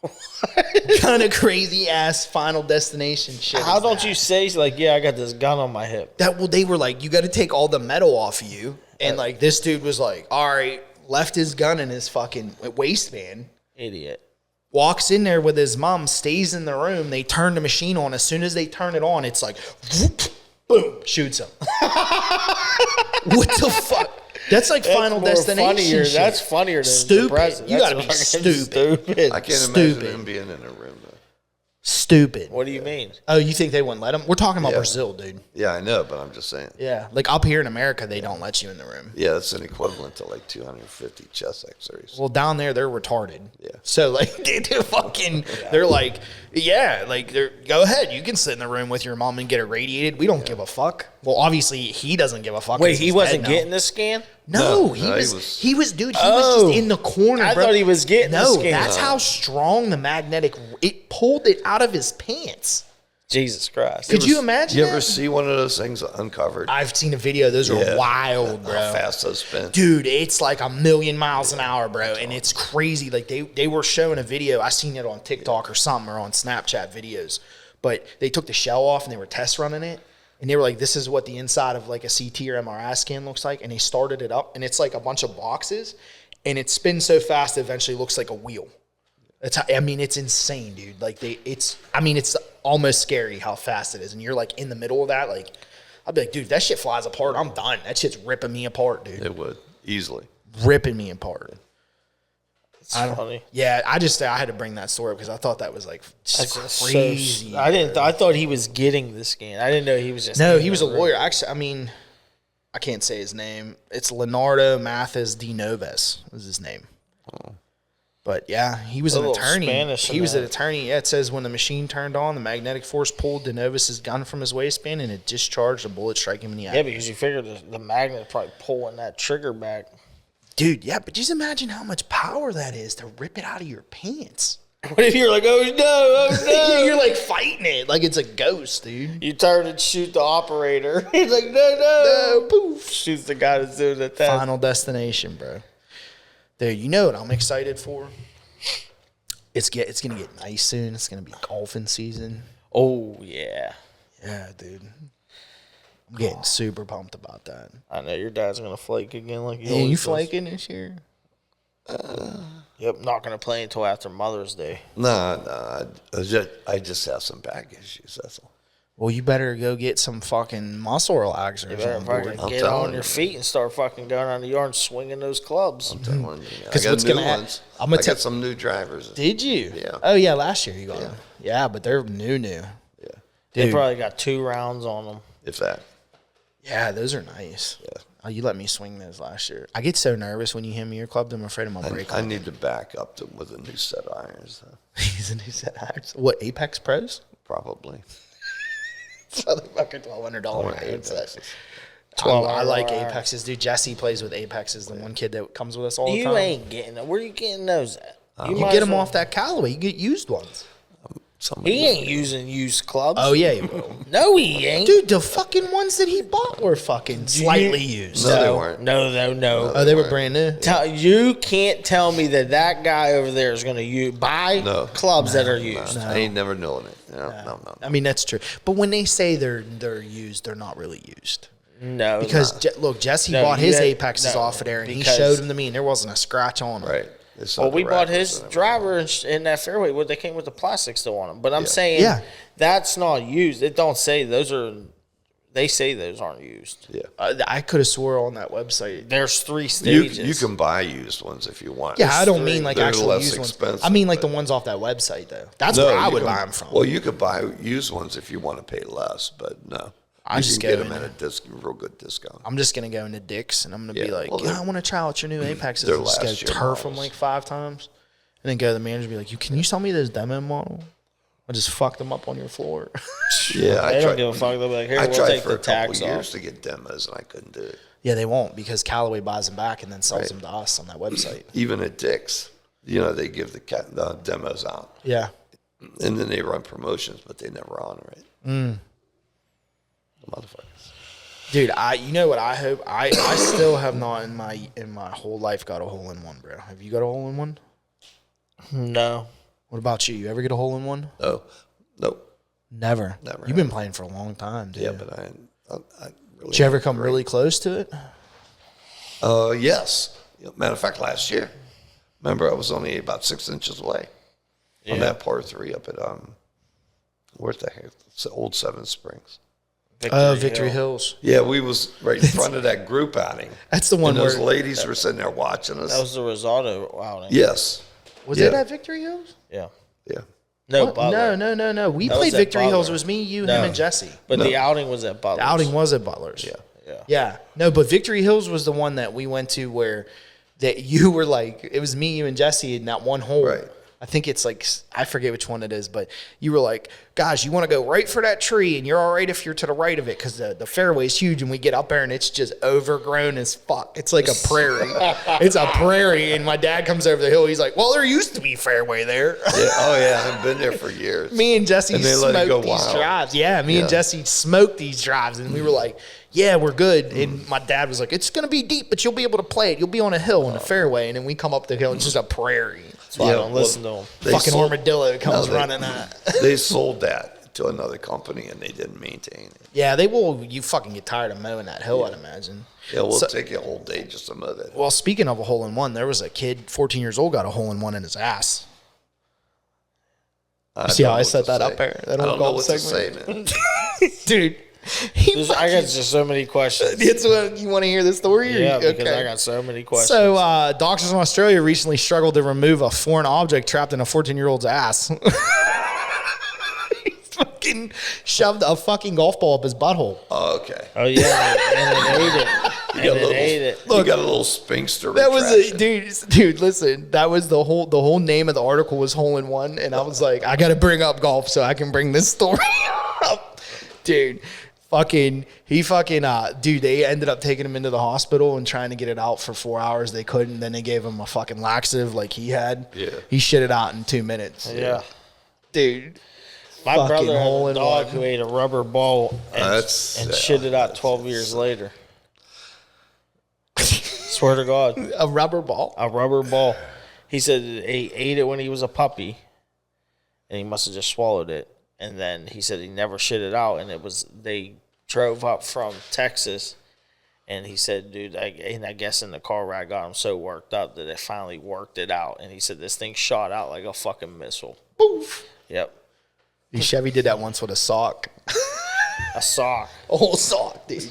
A: What kind of crazy ass Final Destination shit?
C: How don't you say, like, yeah, I got this gun on my hip?
A: They were like, you got to take all the metal off of you, and like this dude was like, all right, left his gun in his fucking waistband.
C: Idiot.
A: Walks in there with his mom, stays in the room. They turn the machine on. As soon as they turn it on, it's like, whoop, boom, shoots him. What the fuck? That's like Final Destination shit.
C: That's funnier than
A: stupid. You gotta be stupid.
B: I can't imagine him being in a room, though.
A: Stupid.
C: What do you mean?
A: Oh, you think they wouldn't let him? We're talking about Brazil, dude.
B: Yeah, I know, but I'm just saying.
A: Yeah, like up here in America, they don't let you in the room.
B: Yeah, that's an equivalent to like 250 chest X-rays.
A: Well, down there, they're retarded.
B: Yeah.
A: So, like, they're like, go ahead. You can sit in the room with your mom and get irradiated. We don't give a fuck. Well, obviously, he doesn't give a fuck.
C: Wait, he wasn't getting this scan?
A: No, he was just in the corner,
C: I
A: bro.
C: thought he was getting the scan.
A: That's how strong the magnetic, it pulled it out of his pants.
C: Jesus Christ.
A: Could you imagine
B: You
A: that?
B: ever see one of those things uncovered?
A: I've seen a video. Those are wild, bro.
B: How fast those spin.
A: Dude, it's like 1,000,000 miles an hour, bro. And it's crazy. Like they were showing a video. I seen it on TikTok or something, or on Snapchat videos. But they took the shell off and they were test running it. And they were like, this is what the inside of like a CT or MRI scan looks like. And they started it up, and it's like a bunch of boxes, and it spins so fast it eventually looks like a wheel. It's insane, dude. Like it's almost scary how fast it is. And you're like in the middle of that. Like, I'd be like, dude, that shit flies apart. I'm done. That shit's ripping me apart, dude.
B: It would easily
A: Ripping me apart.
C: It's funny.
A: Yeah, I had to bring that story up because I thought that was like crazy.
C: I thought he was getting the scan. I didn't know he was just.
A: No, he was a lawyer. Actually, I can't say his name. It's Leonardo Mathis de Noves was his name.
B: Oh.
A: But yeah, he was an attorney.
C: Spanish
A: He was an attorney. Yeah, it says when the machine turned on, the magnetic force pulled de Noves' gun from his waistband, and it discharged a bullet, striking him in the eye.
C: Yeah, because you figure the magnet probably pulling that trigger back.
A: Dude, yeah, but just imagine how much power that is to rip it out of your pants.
C: What if you're like, oh no.
A: You're like fighting it like it's a ghost, dude.
C: You turn and shoot the operator. He's like, no.
A: Poof.
C: Shoots the guy that's doing the test.
A: Final Destination, bro. Dude, you know what I'm excited for? It's gonna get nice soon. It's gonna be golfing season.
C: Oh yeah.
A: Yeah, dude. I'm getting super pumped about that.
C: I know your dad's gonna flake again like he
A: Hey,
C: always
A: you
C: does.
A: flaking this year?
C: Yep, not gonna play until after Mother's Day.
B: No, I just have some back issues. That's all.
A: Well, you better go get some fucking muscle relaxers
C: You better
A: on board.
C: fucking
B: I'm
C: get
B: telling
C: on your
B: you.
C: feet and start fucking going around the yard and swinging those clubs.
B: I'm telling you. I
A: 'Cause
B: got
A: what's
B: new
A: gonna hap-
B: ones.
A: I'm gonna
B: I got some new drivers.
A: Did you?
B: Yeah.
A: Oh yeah, last year you got
B: Yeah.
A: them. Yeah, but they're new.
B: Yeah,
C: They
A: Dude.
C: probably got 2 rounds on them.
B: if that.
A: Yeah, those are nice.
B: Yeah.
A: Oh, you let me swing those last year. I get so nervous when you hand me your club. I'm afraid I'm gonna break
B: I
A: them.
B: need to back up them with a new set of irons, though.
A: He's a new set of irons. What, Apex Pros?
B: Probably.
A: Motherfucker, $1,200
B: want
A: irons.
B: Apexes.
A: I like
C: $12
A: Apexes, dude. Jesse plays with Apexes, the one kid that comes with us all the
C: You
A: time.
C: ain't getting them. Where you getting those at?
A: You
C: might
A: get
C: as
A: them
C: well-
A: off that Callaway. You get used ones.
B: Somebody
C: He ain't using used clubs.
A: Oh yeah, you will.
C: No, he ain't.
A: Dude, the fucking ones that he bought were fucking slightly used.
B: No, they weren't.
C: No.
A: Oh, they were brand new.
C: You can't tell me that guy over there is going to buy
B: No.
C: clubs that are used.
B: I ain't never known it. No.
A: I mean, that's true. But when they say they're used, they're not really used.
C: No,
A: Because look, Jesse
C: No,
A: bought
C: you
A: his
C: had-
A: Apexes
C: no,
A: off of there, and he
C: because-
A: showed them to me, and there wasn't a scratch on them.
B: Right. It's
C: well,
B: not
C: we
B: the
C: bought
B: wrappers
C: his
B: and everything.
C: driver in that fairway. Well, they came with the plastic still on them. But I'm
B: Yeah.
C: saying
A: Yeah.
C: that's not used. It don't say those are. They say those aren't used.
B: Yeah.
A: I could have swore on that website.
C: There's 3
B: You,
C: stages.
B: you can buy used ones if you want.
A: Yeah, I don't
C: three.
A: mean like
B: They're
A: actual
B: less
A: used ones.
B: expensive,
A: I mean like the
B: but-
A: ones off that website though. That's
B: No,
A: where I
B: you
A: would
B: can-
A: buy them from.
B: Well, you could buy used ones if you want to pay less, but no.
A: I
B: You
A: just
B: can
A: go
B: get them
A: in
B: at a real good discount.
A: I'm just gonna go into Dick's and I'm gonna be
B: Yeah,
A: like,
B: well,
A: yeah,
B: they're-
A: I want to try out your new Apexes.
B: they're
A: And just go
B: last year
A: turf them
B: models.
A: like 5 times, and then go to the manager and be like, can you sell me this demo model? I just fucked them up on your floor.
B: Yeah,
C: They
B: I
C: don't give a
B: tried.
C: fuck. They'll be like, here,
B: I
C: we'll
B: tried
C: take
B: for
C: the
B: a couple
C: tax
B: years
C: off.
B: to get demos, and I couldn't do it.
A: Yeah, they won't because Callaway buys them back and then sells
B: Right.
A: them to us on that website.
B: Even at Dick's, they give the demos out,
A: Yeah.
B: and then they run promotions, but they never honor it. The motherfuckers.
A: Dude, you know what I hope? I still have not in my whole life got a hole in one, bro. Have you got a hole in one?
C: No.
A: What about you? You ever get a hole in one?
B: No, nope.
A: Never.
B: Never
A: You've
B: have.
A: been playing for a long time, dude.
B: Yeah, but I really.
A: Did you ever come really close to it?
B: Yes. Matter of fact, last year, remember I was only about 6 inches away on that par 3 up at where's the heck? It's the old Seven Springs.
A: Victory Hills.
B: Yeah, we was right in front of that group outing.
A: That's the one
B: And those
A: where
B: ladies were sitting there watching us.
C: That was the Rosado outing.
B: Yes.
A: was
B: yeah.
A: it at Victory Hills?
C: Yeah.
B: Yeah.
C: No,
A: What?
C: Butler.
A: No. We
C: That
A: played
C: was at
A: Victory Hills.
C: Butler.
A: It was me, you,
C: No.
A: him, and Jesse.
C: But
B: No.
C: the outing was at Butler.
A: The outing was at Butler's.
B: Yeah.
C: Yeah.
A: Yeah. No, but Victory Hills was the one that we went to where that you were like, it was me, you, and Jesse in that one hole.
B: Right.
A: I think it's like, I forget which one it is, but you were like, guys, you want to go right for that tree, and you're all right if you're to the right of it because the fairway is huge, and we get up there, and it's just overgrown as fuck. It's like a prairie. It's a prairie, and my dad comes over the hill. He's like, well, there used to be fairway there.
B: Yeah. Oh, yeah. I've been there for years.
A: Me and Jesse
B: And they let it go
A: smoked these
B: wild.
A: drives. Yeah, me and
B: Yeah.
A: Jesse smoked these drives, and we were like, yeah, we're good. And my dad was like, it's going to be deep, but you'll be able to play it. You'll be on a hill in the fairway. And then we come up the hill, and it's just a prairie.
C: That's why I
B: Yeah,
C: don't listen to them.
B: They
A: Fucking
B: sold-
A: armadillo comes
B: No, they-
A: running out.
B: They sold that to another company, and they didn't maintain it.
A: Yeah, they will. You fucking get tired of mowing that hill, I'd imagine.
B: Yeah, we'll
A: So-
B: take a whole day just to mow that.
A: Well, speaking of a hole in one, there was a kid, 14 years old, got a hole in one in his ass.
B: I
A: See how
B: don't
A: I
B: know
A: set
B: what to
A: that up
B: say.
A: there? That
B: I
A: whole
B: don't know
A: golf
B: what to say,
A: segment?
B: man.
A: Dude,
C: I got just so many questions.
A: It's what you want to hear the story? or-
C: Yeah, because
A: okay.
C: I got so many questions.
A: So, doctors in Australia recently struggled to remove a foreign object trapped in a 14-year-old's ass. He fucking shoved a fucking golf ball up his butthole.
B: Oh, okay.
C: oh yeah, and it ate it. And it ate it.
B: You got a little sphincter.
A: That was a
B: retraction.
A: dude. Listen, that was the whole name of the article was hole in one, and I was like, I got to bring up golf so I can bring this story up, dude. Dude, they ended up taking him into the hospital and trying to get it out for 4 hours. They couldn't. Then they gave him a fucking laxative like he had.
B: Yeah.
A: He shit it out in 2 minutes.
C: Yeah.
A: Dude.
C: My
A: Fucking
C: brother had
A: hole
C: a
A: in
C: dog
A: one.
C: who ate a rubber ball and,
B: That's-
C: and
B: yeah,
C: shit it out 12 years later. Swear to God.
A: A rubber ball.
C: A rubber ball. He said he ate it when he was a puppy, and he must have just swallowed it. And then he said he never shit it out, and they drove up from Texas, and he said, dude, I guess in the car ride got him so worked up that they finally worked it out. And he said this thing shot out like a fucking missile.
A: Poof.
C: Yep.
A: Chevy did that once with a sock.
C: A sock.
A: Old sock, dude.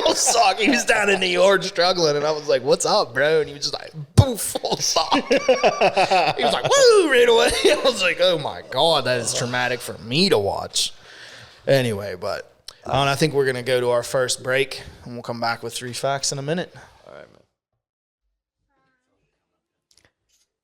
A: Old sock. He was down in the yard struggling, and I was like, "What's up, bro?" And he was just like, "Poof, old sock." He was like, "Woo!" right away. I was like, "Oh my god, that is traumatic for me to watch." Anyway, but I think we're gonna go to our first break, and we'll come back with 3 facts in a minute.
B: All right, man.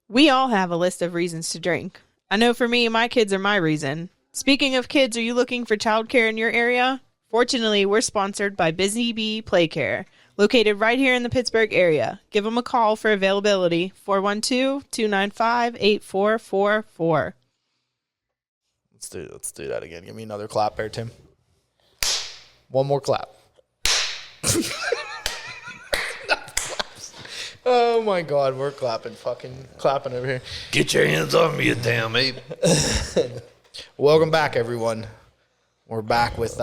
D: We all have a list of reasons to drink. I know for me, my kids are my reason. Speaking of kids, are you looking for childcare in your area? Fortunately, we're sponsored by Busy Bee Playcare, located right here in the Pittsburgh area. Give them a call for availability, 412-295-8444.
A: Let's do that again. Give me another clap there, Tim. One more clap. Oh my god, we're clapping over here.
B: Get your hands off me, you damn ape.
A: Welcome back, everyone. We're back with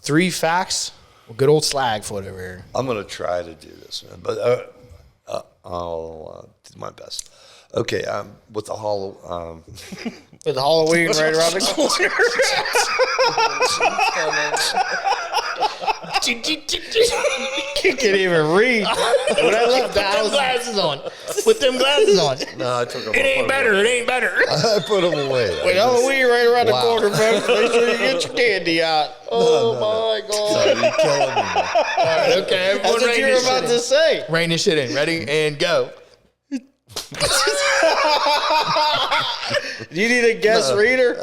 A: 3 facts. Good old slag foot over here.
B: I'm going to try to do this, man, but I'll do my best. Okay, with the hollow...
C: With Halloween right around the corner. Can't even read. When I left the house,
A: With them glasses on.
B: No, I took them.
A: It ain't better.
B: I put them away.
C: with Halloween right around the corner, folks. Make sure you get your candy out. Oh my God!
B: You're killing me, man.
A: All right, okay.
C: That's what you were about to say.
A: Rein this shit in. Ready? And go.
C: Do you need a guest reader?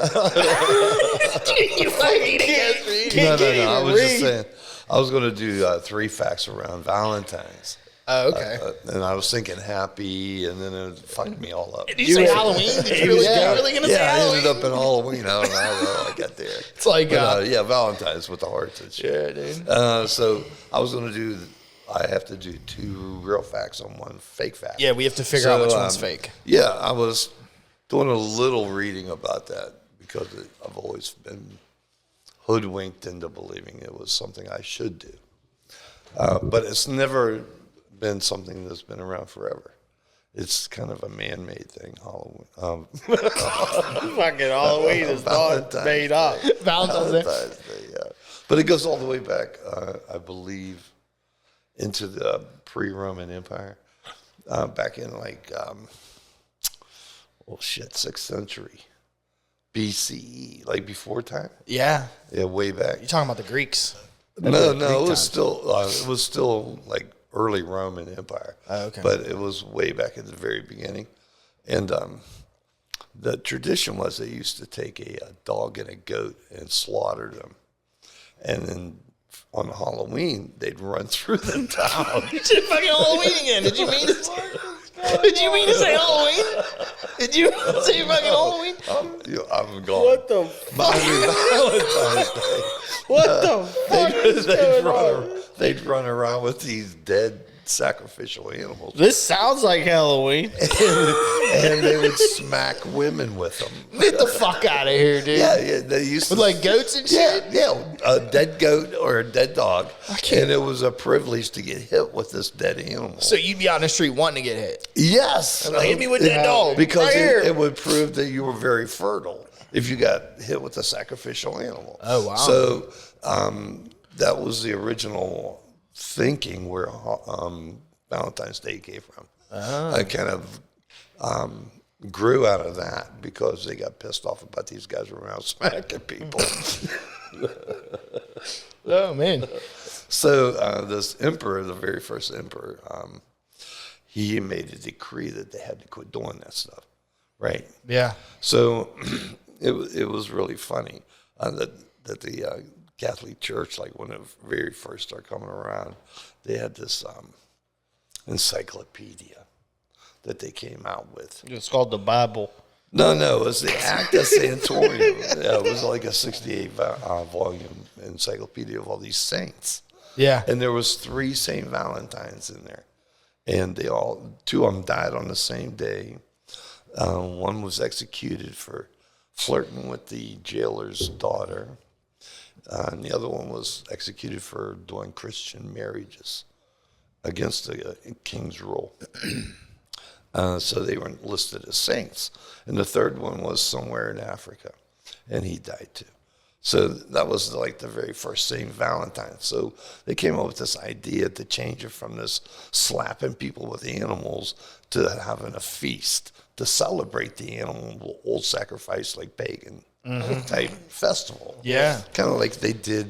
A: You fucking need a guest reader.
B: No.
C: even
B: I was just
C: read.
B: saying. I was going to do 3 facts around Valentine's.
A: Oh, okay.
B: And I was thinking happy, and then it fucked me all up.
A: Did you say Halloween? Did you really going to say
B: I
A: Halloween?
B: ended up in Halloween. I don't know how I got there.
A: It's like,
B: But, Valentine's with the hearts and shit.
A: yeah, dude.
B: So I was going to do, I have to do 2 real facts on 1 fake fact.
A: Yeah, we have to figure out which one's fake.
B: Yeah, I was doing a little reading about that because I've always been hoodwinked into believing it was something I should do. But it's never been something that's been around forever. It's kind of a man-made thing, Halloween.
C: Fucking Halloween is not made up.
A: Valentine's Day.
B: Yeah. But it goes all the way back, I believe, into the pre-Roman Empire, back in 6th century BCE, like before time.
A: Yeah.
B: Yeah, way back.
A: You're talking about the Greeks.
B: No, it was still like early Roman Empire.
A: Oh, okay.
B: But it was way back at the very beginning, and the tradition was they used to take a dog and a goat and slaughter them, and then on Halloween they'd run through the town.
A: You said fucking Halloween again. Did you mean to say? Did you mean to say Halloween? Did you say fucking Halloween?
B: I'm gone.
C: What the?
B: Valentine's Day.
C: What the fuck is going on?
B: They'd run around with these dead sacrificial animals,
C: This sounds like Halloween.
B: and they would smack women with them.
A: Get the fuck out of here, dude.
B: Yeah, they used
A: With
B: to
A: like goats and shit?
B: Yeah, a dead goat or a dead dog, and it was a privilege to get hit with this dead animal.
A: So you'd be out in the street wanting to get hit.
B: Yes,
A: Like, hit me with that dog.
B: because
A: right here.
B: it would prove that you were very fertile if you got hit with a sacrificial animal.
A: Oh, wow.
B: So that was the original thinking where Valentine's Day came from. I kind of grew out of that because they got pissed off about these guys around smacking people.
A: Oh, man.
B: So this emperor, the very first emperor, he made a decree that they had to quit doing that stuff, right?
A: Yeah.
B: So it was really funny that the Catholic Church, like when it very first started coming around, they had this encyclopedia that they came out with.
C: It's called the Bible.
B: No, it was the Acta Sanctorum. Yeah, it was like a 68 volume encyclopedia of all these saints.
A: Yeah.
B: And there was 3 Saint Valentines in there. And 2 of them died on the same day. One was executed for flirting with the jailer's daughter. And the other one was executed for doing Christian marriages against the king's rule. So they were listed as saints. And the third one was somewhere in Africa, and he died too. So that was like the very first St. Valentine. So they came up with this idea to change it from this slapping people with animals to having a feast to celebrate the animal, old sacrifice, like pagan type festival.
A: Yeah.
B: Kind of like they did,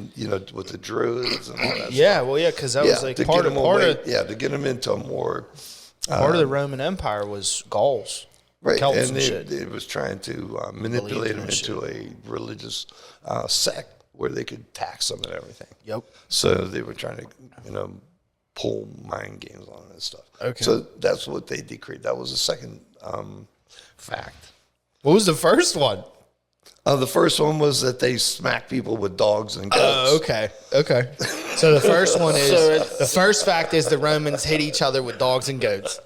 B: with the Druids and all that
A: Yeah,
B: stuff.
A: well, yeah, because that was like
B: to
A: part
B: get
A: of
B: 'em to get them into a more
A: part of the Roman Empire was Gauls.
B: right,
A: Celts
B: and
A: shit.
B: it was trying to manipulate them
A: in
B: into a religious sect where they could tax them and everything.
A: Yep.
B: So they were trying to, pull mind games on it and stuff.
A: Okay.
B: So that's what they decreed. That was the second fact.
A: What was the first one?
B: The first one was that they smack people with dogs and goats.
A: Oh, okay. Okay. So the first one is the first fact is the Romans hit each other with dogs and goats.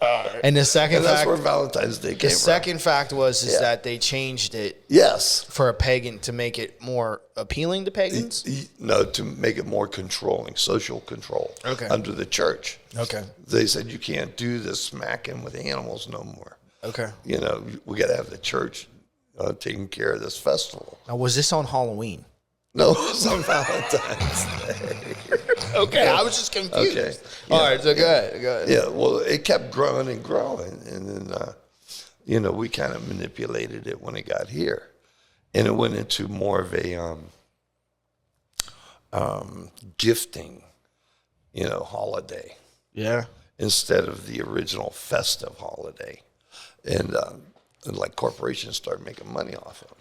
A: And the second
B: And that's
A: fact
B: where Valentine's Day came
A: the
B: from.
A: second fact was that they changed it
B: Yes.
A: for a pagan to make it more appealing to pagans.
B: No, to make it more controlling, social control.
A: Okay.
B: Under the church.
A: Okay.
B: They said you can't do this smacking with animals no more.
A: Okay.
B: We got to have the church taking care of this festival.
A: Now was this on Halloween?
B: No, it was on Valentine's Day.
A: Okay, I was just confused.
B: Okay.
A: All right, so go ahead.
B: Yeah, well, it kept growing and growing. And then, we kind of manipulated it when it got here. And it went into more of a gifting, holiday
A: Yeah.
B: instead of the original festive holiday. And like corporations started making money off of them.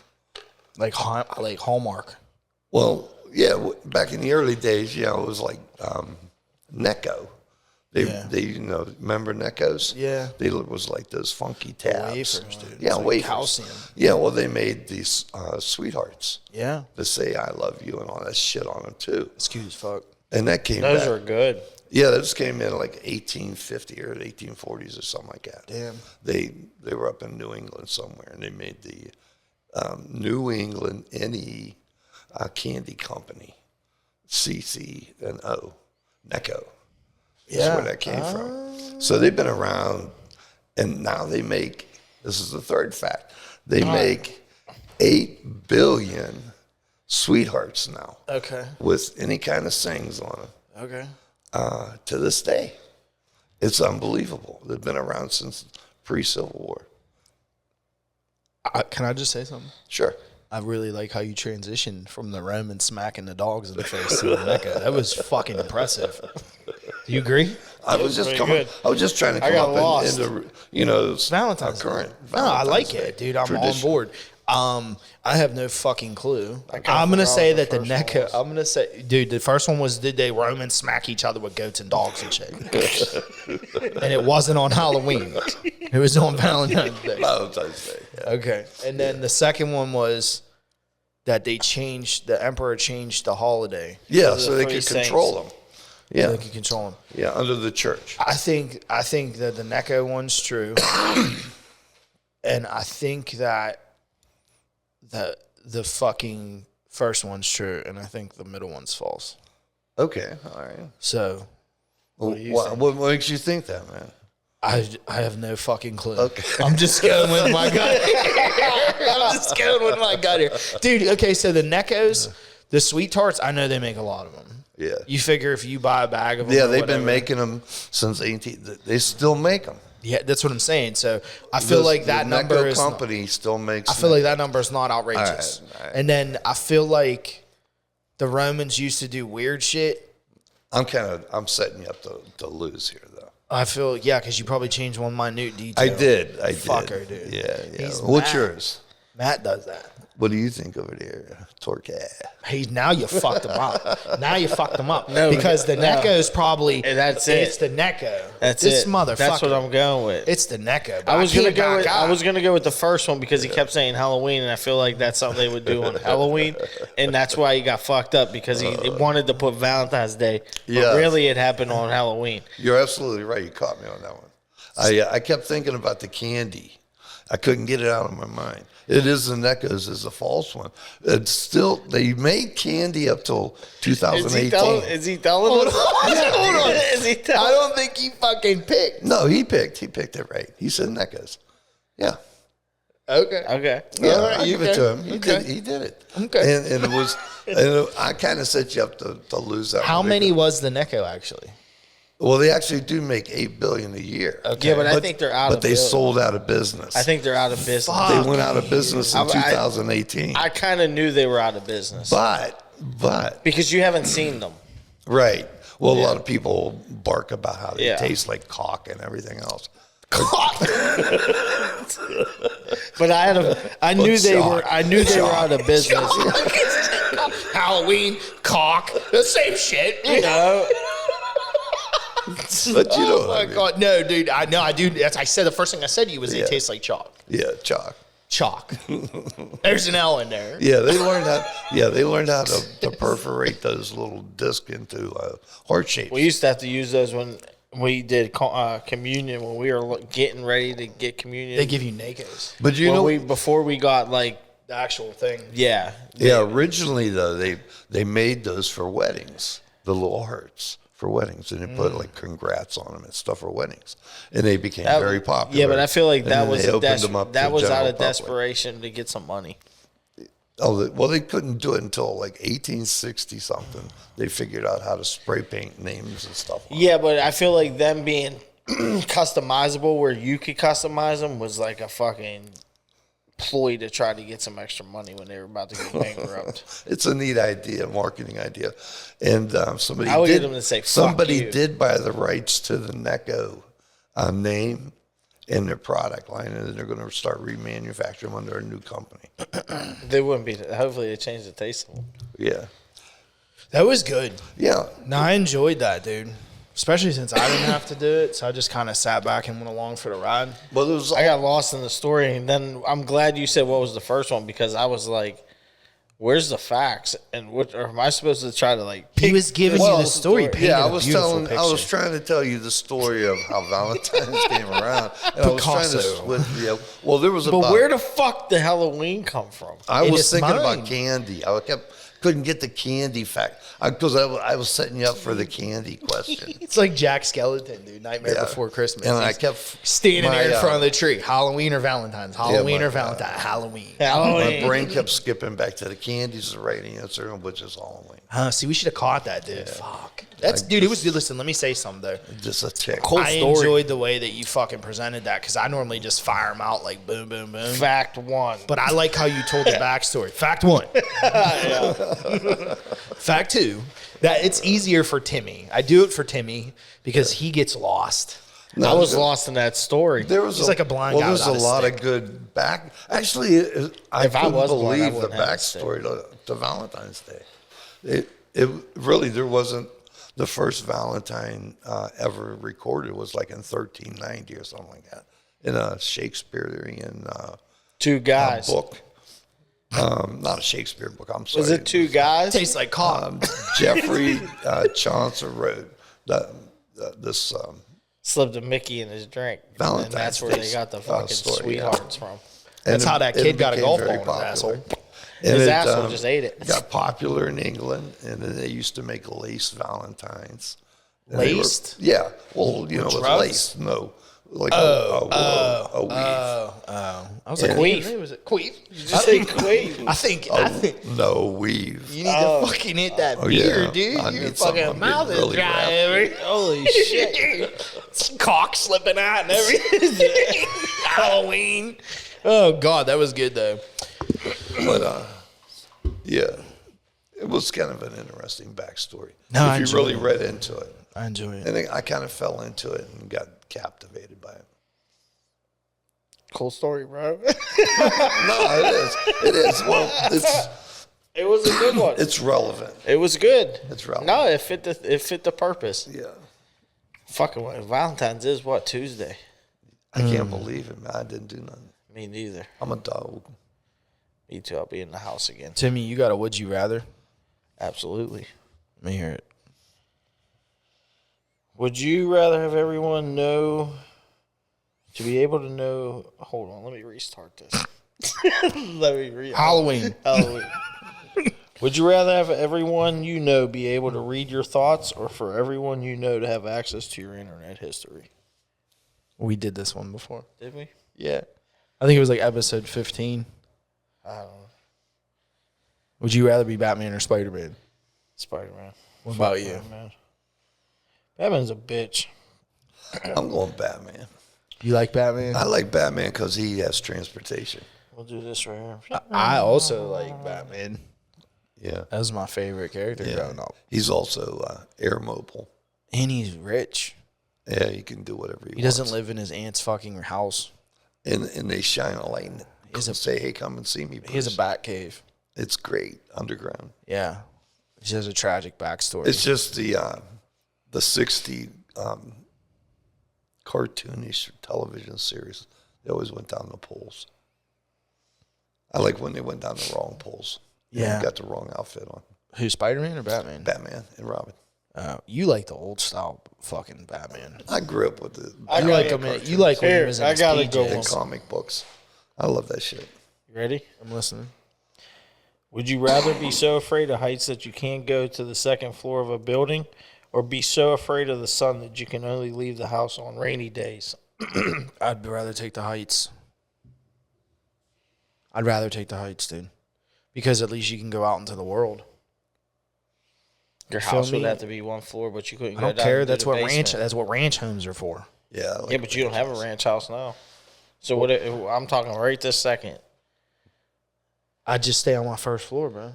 A: Like Hallmark.
B: Well, yeah, back in the early days, it was like Necco. They remember Neccos?
A: Yeah.
B: They was like those funky tabs.
A: Wafers, dude.
B: Yeah,
A: It's like
B: wafers.
A: calcium.
B: Yeah, well, they made these sweethearts
A: Yeah.
B: to say "I love you" and all that shit on them too.
A: It's cute as fuck.
B: And that came
C: Those
B: back.
C: are good.
B: Yeah, those came in like 1850 or the 1840s or something like that.
A: Damn.
B: They were up in New England somewhere, and they made the New England NE Candy Company, CC&O, Necco. That's where that came from. So they've been around, and now they make, this is the third fact, they make 8 billion sweethearts now.
A: Okay.
B: With any kind of sayings on them.
A: Okay.
B: To this day. It's unbelievable. They've been around since pre-Civil War.
A: Can I just say something?
B: Sure.
A: I really like how you transitioned from the Romans smacking the dogs in the face to the Mecca. That was fucking impressive. Do you agree?
B: I was just
C: pretty good.
B: I was just trying to come
C: got
B: up
C: lost.
B: into
A: Valentine's
B: current.
A: Day. No, I like
B: Valentine's
A: it,
B: Day
A: dude. I'm
B: tradition.
A: on board. I have no fucking clue.
C: kinda
A: I'm gonna
C: forgot
A: say
C: what
A: that
C: the
A: the
C: first one
A: NECA. I'm gonna say, dude, the first one was did they Romans smack each other with goats and dogs and shit? And it wasn't on Halloween. It was on Valentine's Day.
B: Valentine's Day. Yeah.
A: Okay, and then the second one was that they changed. The emperor changed the holiday
B: Yeah, so they
C: three
B: could
C: saints.
B: control them.
A: so
B: Yeah,
A: they could control them.
B: yeah, under the church.
A: I think that the NECA one's true, and I think that the fucking first one's true, and I think the middle one's false.
B: Okay, all right.
A: So
B: What makes you think that, man?
A: I have no fucking clue.
B: Okay.
A: I'm just going with my gut. I'm just going with my gut here, dude. Okay, so the Neckos, the sweet tarts, I know they make a lot of them.
B: Yeah.
A: You figure if you buy a bag of them,
B: Yeah,
A: or
B: they've
A: whatever,
B: been making them since 18. They still make them.
A: Yeah, that's what I'm saying. So I feel like that number
B: Necco
A: is.
B: company still makes.
A: I feel like that number is not outrageous.
B: All right.
A: And then I feel like the Romans used to do weird shit.
B: I'm setting you up to lose here, though.
A: I feel because you probably changed one minute detail.
B: I did.
A: Fucker, dude.
B: Yeah.
A: He's
B: What's
A: mad.
B: yours?
A: Matt does that.
B: What do you think over there, Torque?
A: Now you fucked him up. Now you fucked him up.
C: No,
A: because the
C: no.
A: Necco's probably.
C: And that's it.
A: It's the Necco.
C: That's
A: this
C: it.
A: motherfucker.
C: That's what I'm going with.
A: It's the Necco.
C: I was gonna go.
A: With,
C: I was gonna go with the first one because he kept saying Halloween, and I feel like that's something they would do on Halloween, and that's why he got fucked up because he wanted to put Valentine's Day, but
B: Yes.
C: really it happened on Halloween.
B: You're absolutely right. You caught me on that one. I kept thinking about the candy. I couldn't get it out of my mind. It is the Neckos is a false one. It's still, they made candy up till 2018.
C: Is he telling us?
A: Hold on.
C: Is he
A: I
C: telling?
A: don't think he fucking picked.
B: No, he picked it right. He said Neckos. Yeah.
A: Okay.
C: Okay.
B: Yeah,
A: All right,
B: I give it to him. He did it.
A: Okay.
B: And it was, and I kind of set you up to lose that.
A: How
B: one.
A: many was the Necco actually?
B: Well, they actually do make $8 billion a year.
C: Yeah, but I think they're out of
B: But they
C: business.
B: sold out of business.
C: I think they're out of business.
B: they went out of business in
C: I-
B: 2018.
C: I kind of knew they were out of business.
B: But
C: Because you haven't seen them.
B: right. Well, a lot of people bark about how they
C: Yeah.
B: taste like cock and everything else.
C: But I knew they were out of business.
A: Halloween, cock, the same shit. You know.
B: But you know
A: Oh
B: what I
A: my
B: mean.
A: god, no, dude. I know. I do. That's I said the first thing I said to you was they
B: Yeah.
A: taste like chalk.
B: Yeah, chalk.
A: Chalk. There's an L in there.
B: Yeah, they learned how. Yeah, they learned how to perforate those little discs into heart shapes.
C: We used to have to use those when we did communion, when we were getting ready to get communion.
A: They give you Necos.
B: But you
C: when
B: know,
C: before we got like,
A: The actual thing.
C: yeah.
B: yeah, originally though they made those for weddings, the little hearts for weddings, and they put like congrats on them and stuff for weddings, and they became very popular.
C: Yeah, but I feel like
B: And
C: that
B: then
C: was
B: they opened them up to
C: that was out
B: general
C: of
B: public.
C: desperation to get some money.
B: Oh, well, they couldn't do it until like 1860 something. They figured out how to spray paint names and stuff. On
C: Yeah, but I feel like them being customizable, where you could customize them, was like a fucking ploy to try to get some extra money when they were about to go bankrupt.
B: It's a neat idea, marketing idea, and somebody
C: I would
B: did,
C: get them to say, "Fuck
B: somebody
C: you."
B: did buy the rights to the Necco name and their product line, and then they're going to start remanufacturing them under a new company.
C: They wouldn't be. Hopefully, they change the taste of them.
B: Yeah,
A: That was good.
B: yeah.
A: No, I enjoyed that, dude. Especially since I didn't have to do it, so I just kind of sat back and went along for the ride.
B: Well, it was
C: I got lost in the story, and then I'm glad you said what was the first one, because I was like, "Where's the facts?" And what, or am I supposed to try to like?
A: He was giving you the story. Painted
B: yeah,
A: a beautiful
B: I was
A: picture.
B: trying to tell you the story of how Valentine's came around, and I was trying to
A: Picasso.
B: split. Yeah, well, there was
C: But
B: about.
C: where the fuck did Halloween come from?
B: I
A: In
B: was
A: his
B: thinking
A: mind.
B: about candy. Couldn't get the candy fact because I was setting you up for the candy question.
A: It's like Jack Skeleton, dude. Nightmare
B: Yeah.
A: Before Christmas.
B: And I
A: He's
B: kept
A: standing there in
B: my,
A: front of the tree. Halloween or Valentine's? Halloween or Valentine? Halloween.
B: My brain kept skipping back to the candy's the right answer, which is Halloween.
A: See, we should have caught that, dude. Fuck. That's dude. It was good. Listen, let me say something though.
B: Just a tick.
C: Cool
A: I
C: story.
A: enjoyed the way that you fucking presented that because I normally just fire them out like boom, boom, boom.
C: Fact one.
A: But I like how you told the backstory. Fact one. Fact two. That it's easier for Timmy. I do it for Timmy because he gets lost.
C: I was lost in that story.
B: There was
A: He's like a blind
B: well,
A: guy
B: there's a
A: without a
B: lot
A: stick.
B: of good back. Actually, I
C: If I
B: couldn't
C: was blind, I
B: believe the
C: wouldn't have a stick.
B: backstory to Valentine's Day. It really there wasn't the first Valentine ever recorded was like in 1390 or something like that in a Shakespearean
C: Two guys.
B: book. Not a Shakespeare book. I'm sorry.
C: Was it two guys?
A: Tastes like cock.
B: Jeffrey Chaucer wrote this.
C: Slipped a Mickey in his drink.
B: Valentine's
C: And that's where
B: Day
C: they got the fucking
B: story, yeah.
C: sweethearts from.
A: That's how that kid got a
B: became
A: golf
B: very
A: ball in his
B: popular.
A: asshole.
B: And
C: His
B: it,
C: asshole just ate it.
B: Got popular in England, and then they used to make lace Valentines. And they were-
A: Laced?
B: Yeah. Well, you know, with
A: drugs?
B: lace. No. Like a weave.
A: I was like,
B: Yeah.
A: queef. Was it queef?
C: Did you say queen?
A: I think
B: No, weave.
A: you need to fucking hit that beer,
B: yeah.
A: dude.
B: I
A: Your
B: need something.
A: fucking
B: I'm
A: mouth
B: getting
A: is
B: really
A: dry.
B: raspy.
A: Holy shit. Cock slipping out and everything. Halloween. Oh, God, that was good, though.
B: But, yeah. It was kind of an interesting backstory.
A: No, I
B: if you
A: enjoyed
B: really
A: it.
B: read into it.
A: I enjoy it.
B: And I kind of fell into it and got captivated by it.
C: Cool story, bro.
B: No, it is. It is. Well,
C: It was a good one.
B: it's relevant.
C: It was good.
B: It's relevant.
C: No, it fit the purpose.
B: Yeah.
C: Fucking Valentine's is what, Tuesday?
B: I can't believe it, man. I didn't do nothing.
C: Me neither.
B: I'm a dog.
C: Me too. I'll be in the house again.
A: Timmy, you got a would you rather?
C: Absolutely.
A: Let me hear it.
C: Would you rather have everyone know, to be able to know? Hold on, let me restart this. Let me
A: Halloween.
C: Halloween. Would you rather have everyone you know be able to read your thoughts, or for everyone you know to have access to your internet history?
A: We did this one before.
C: Did we?
A: Yeah. I think it was like episode 15.
C: I don't know.
A: Would you rather be Batman or Spider-Man?
C: Spider-Man.
A: What about you?
C: Batman. Batman's a bitch.
B: I'm going Batman.
A: You like Batman?
B: I like Batman because he has transportation.
C: We'll do this right here.
A: I also like Batman.
B: Yeah.
A: That was my favorite character growing up.
B: He's also air mobile.
A: And he's rich.
B: Yeah, he can do whatever he wants.
A: He doesn't live in his aunt's fucking house.
B: And they shine a light and say, hey, come and see me, Bruce.
A: He has a bat cave.
B: It's great, underground.
A: Yeah. He has a tragic backstory.
B: It's just the 60 cartoonish television series. They always went down the poles. I like when they went down the wrong poles.
A: Yeah.
B: Got the wrong outfit on.
A: Who, Spider-Man or Batman?
B: Batman and Robin.
A: You like the old style fucking Batman.
B: I grew up with the
A: You like him. You like when he was in
C: I
A: his
C: gotta
A: PJs.
C: go
B: and
C: one.
B: comic books. I love that shit.
C: You ready?
A: I'm listening.
C: Would you rather be so afraid of heights that you can't go to the second floor of a building, or be so afraid of the sun that you can only leave the house on rainy days?
A: I'd rather take the heights. I'd rather take the heights, dude. Because at least you can go out into the world.
C: Your
A: Feel
C: house would
A: me?
C: have to be one floor, but you couldn't
A: I
C: go
A: don't
C: down
A: care.
C: into
A: That's
C: the
A: what
C: basement.
A: ranch homes are for.
B: Yeah. I like
C: Yeah, but you don't have a ranch house now. So what? I'm talking right this second.
A: I'd just stay on my first floor, bro.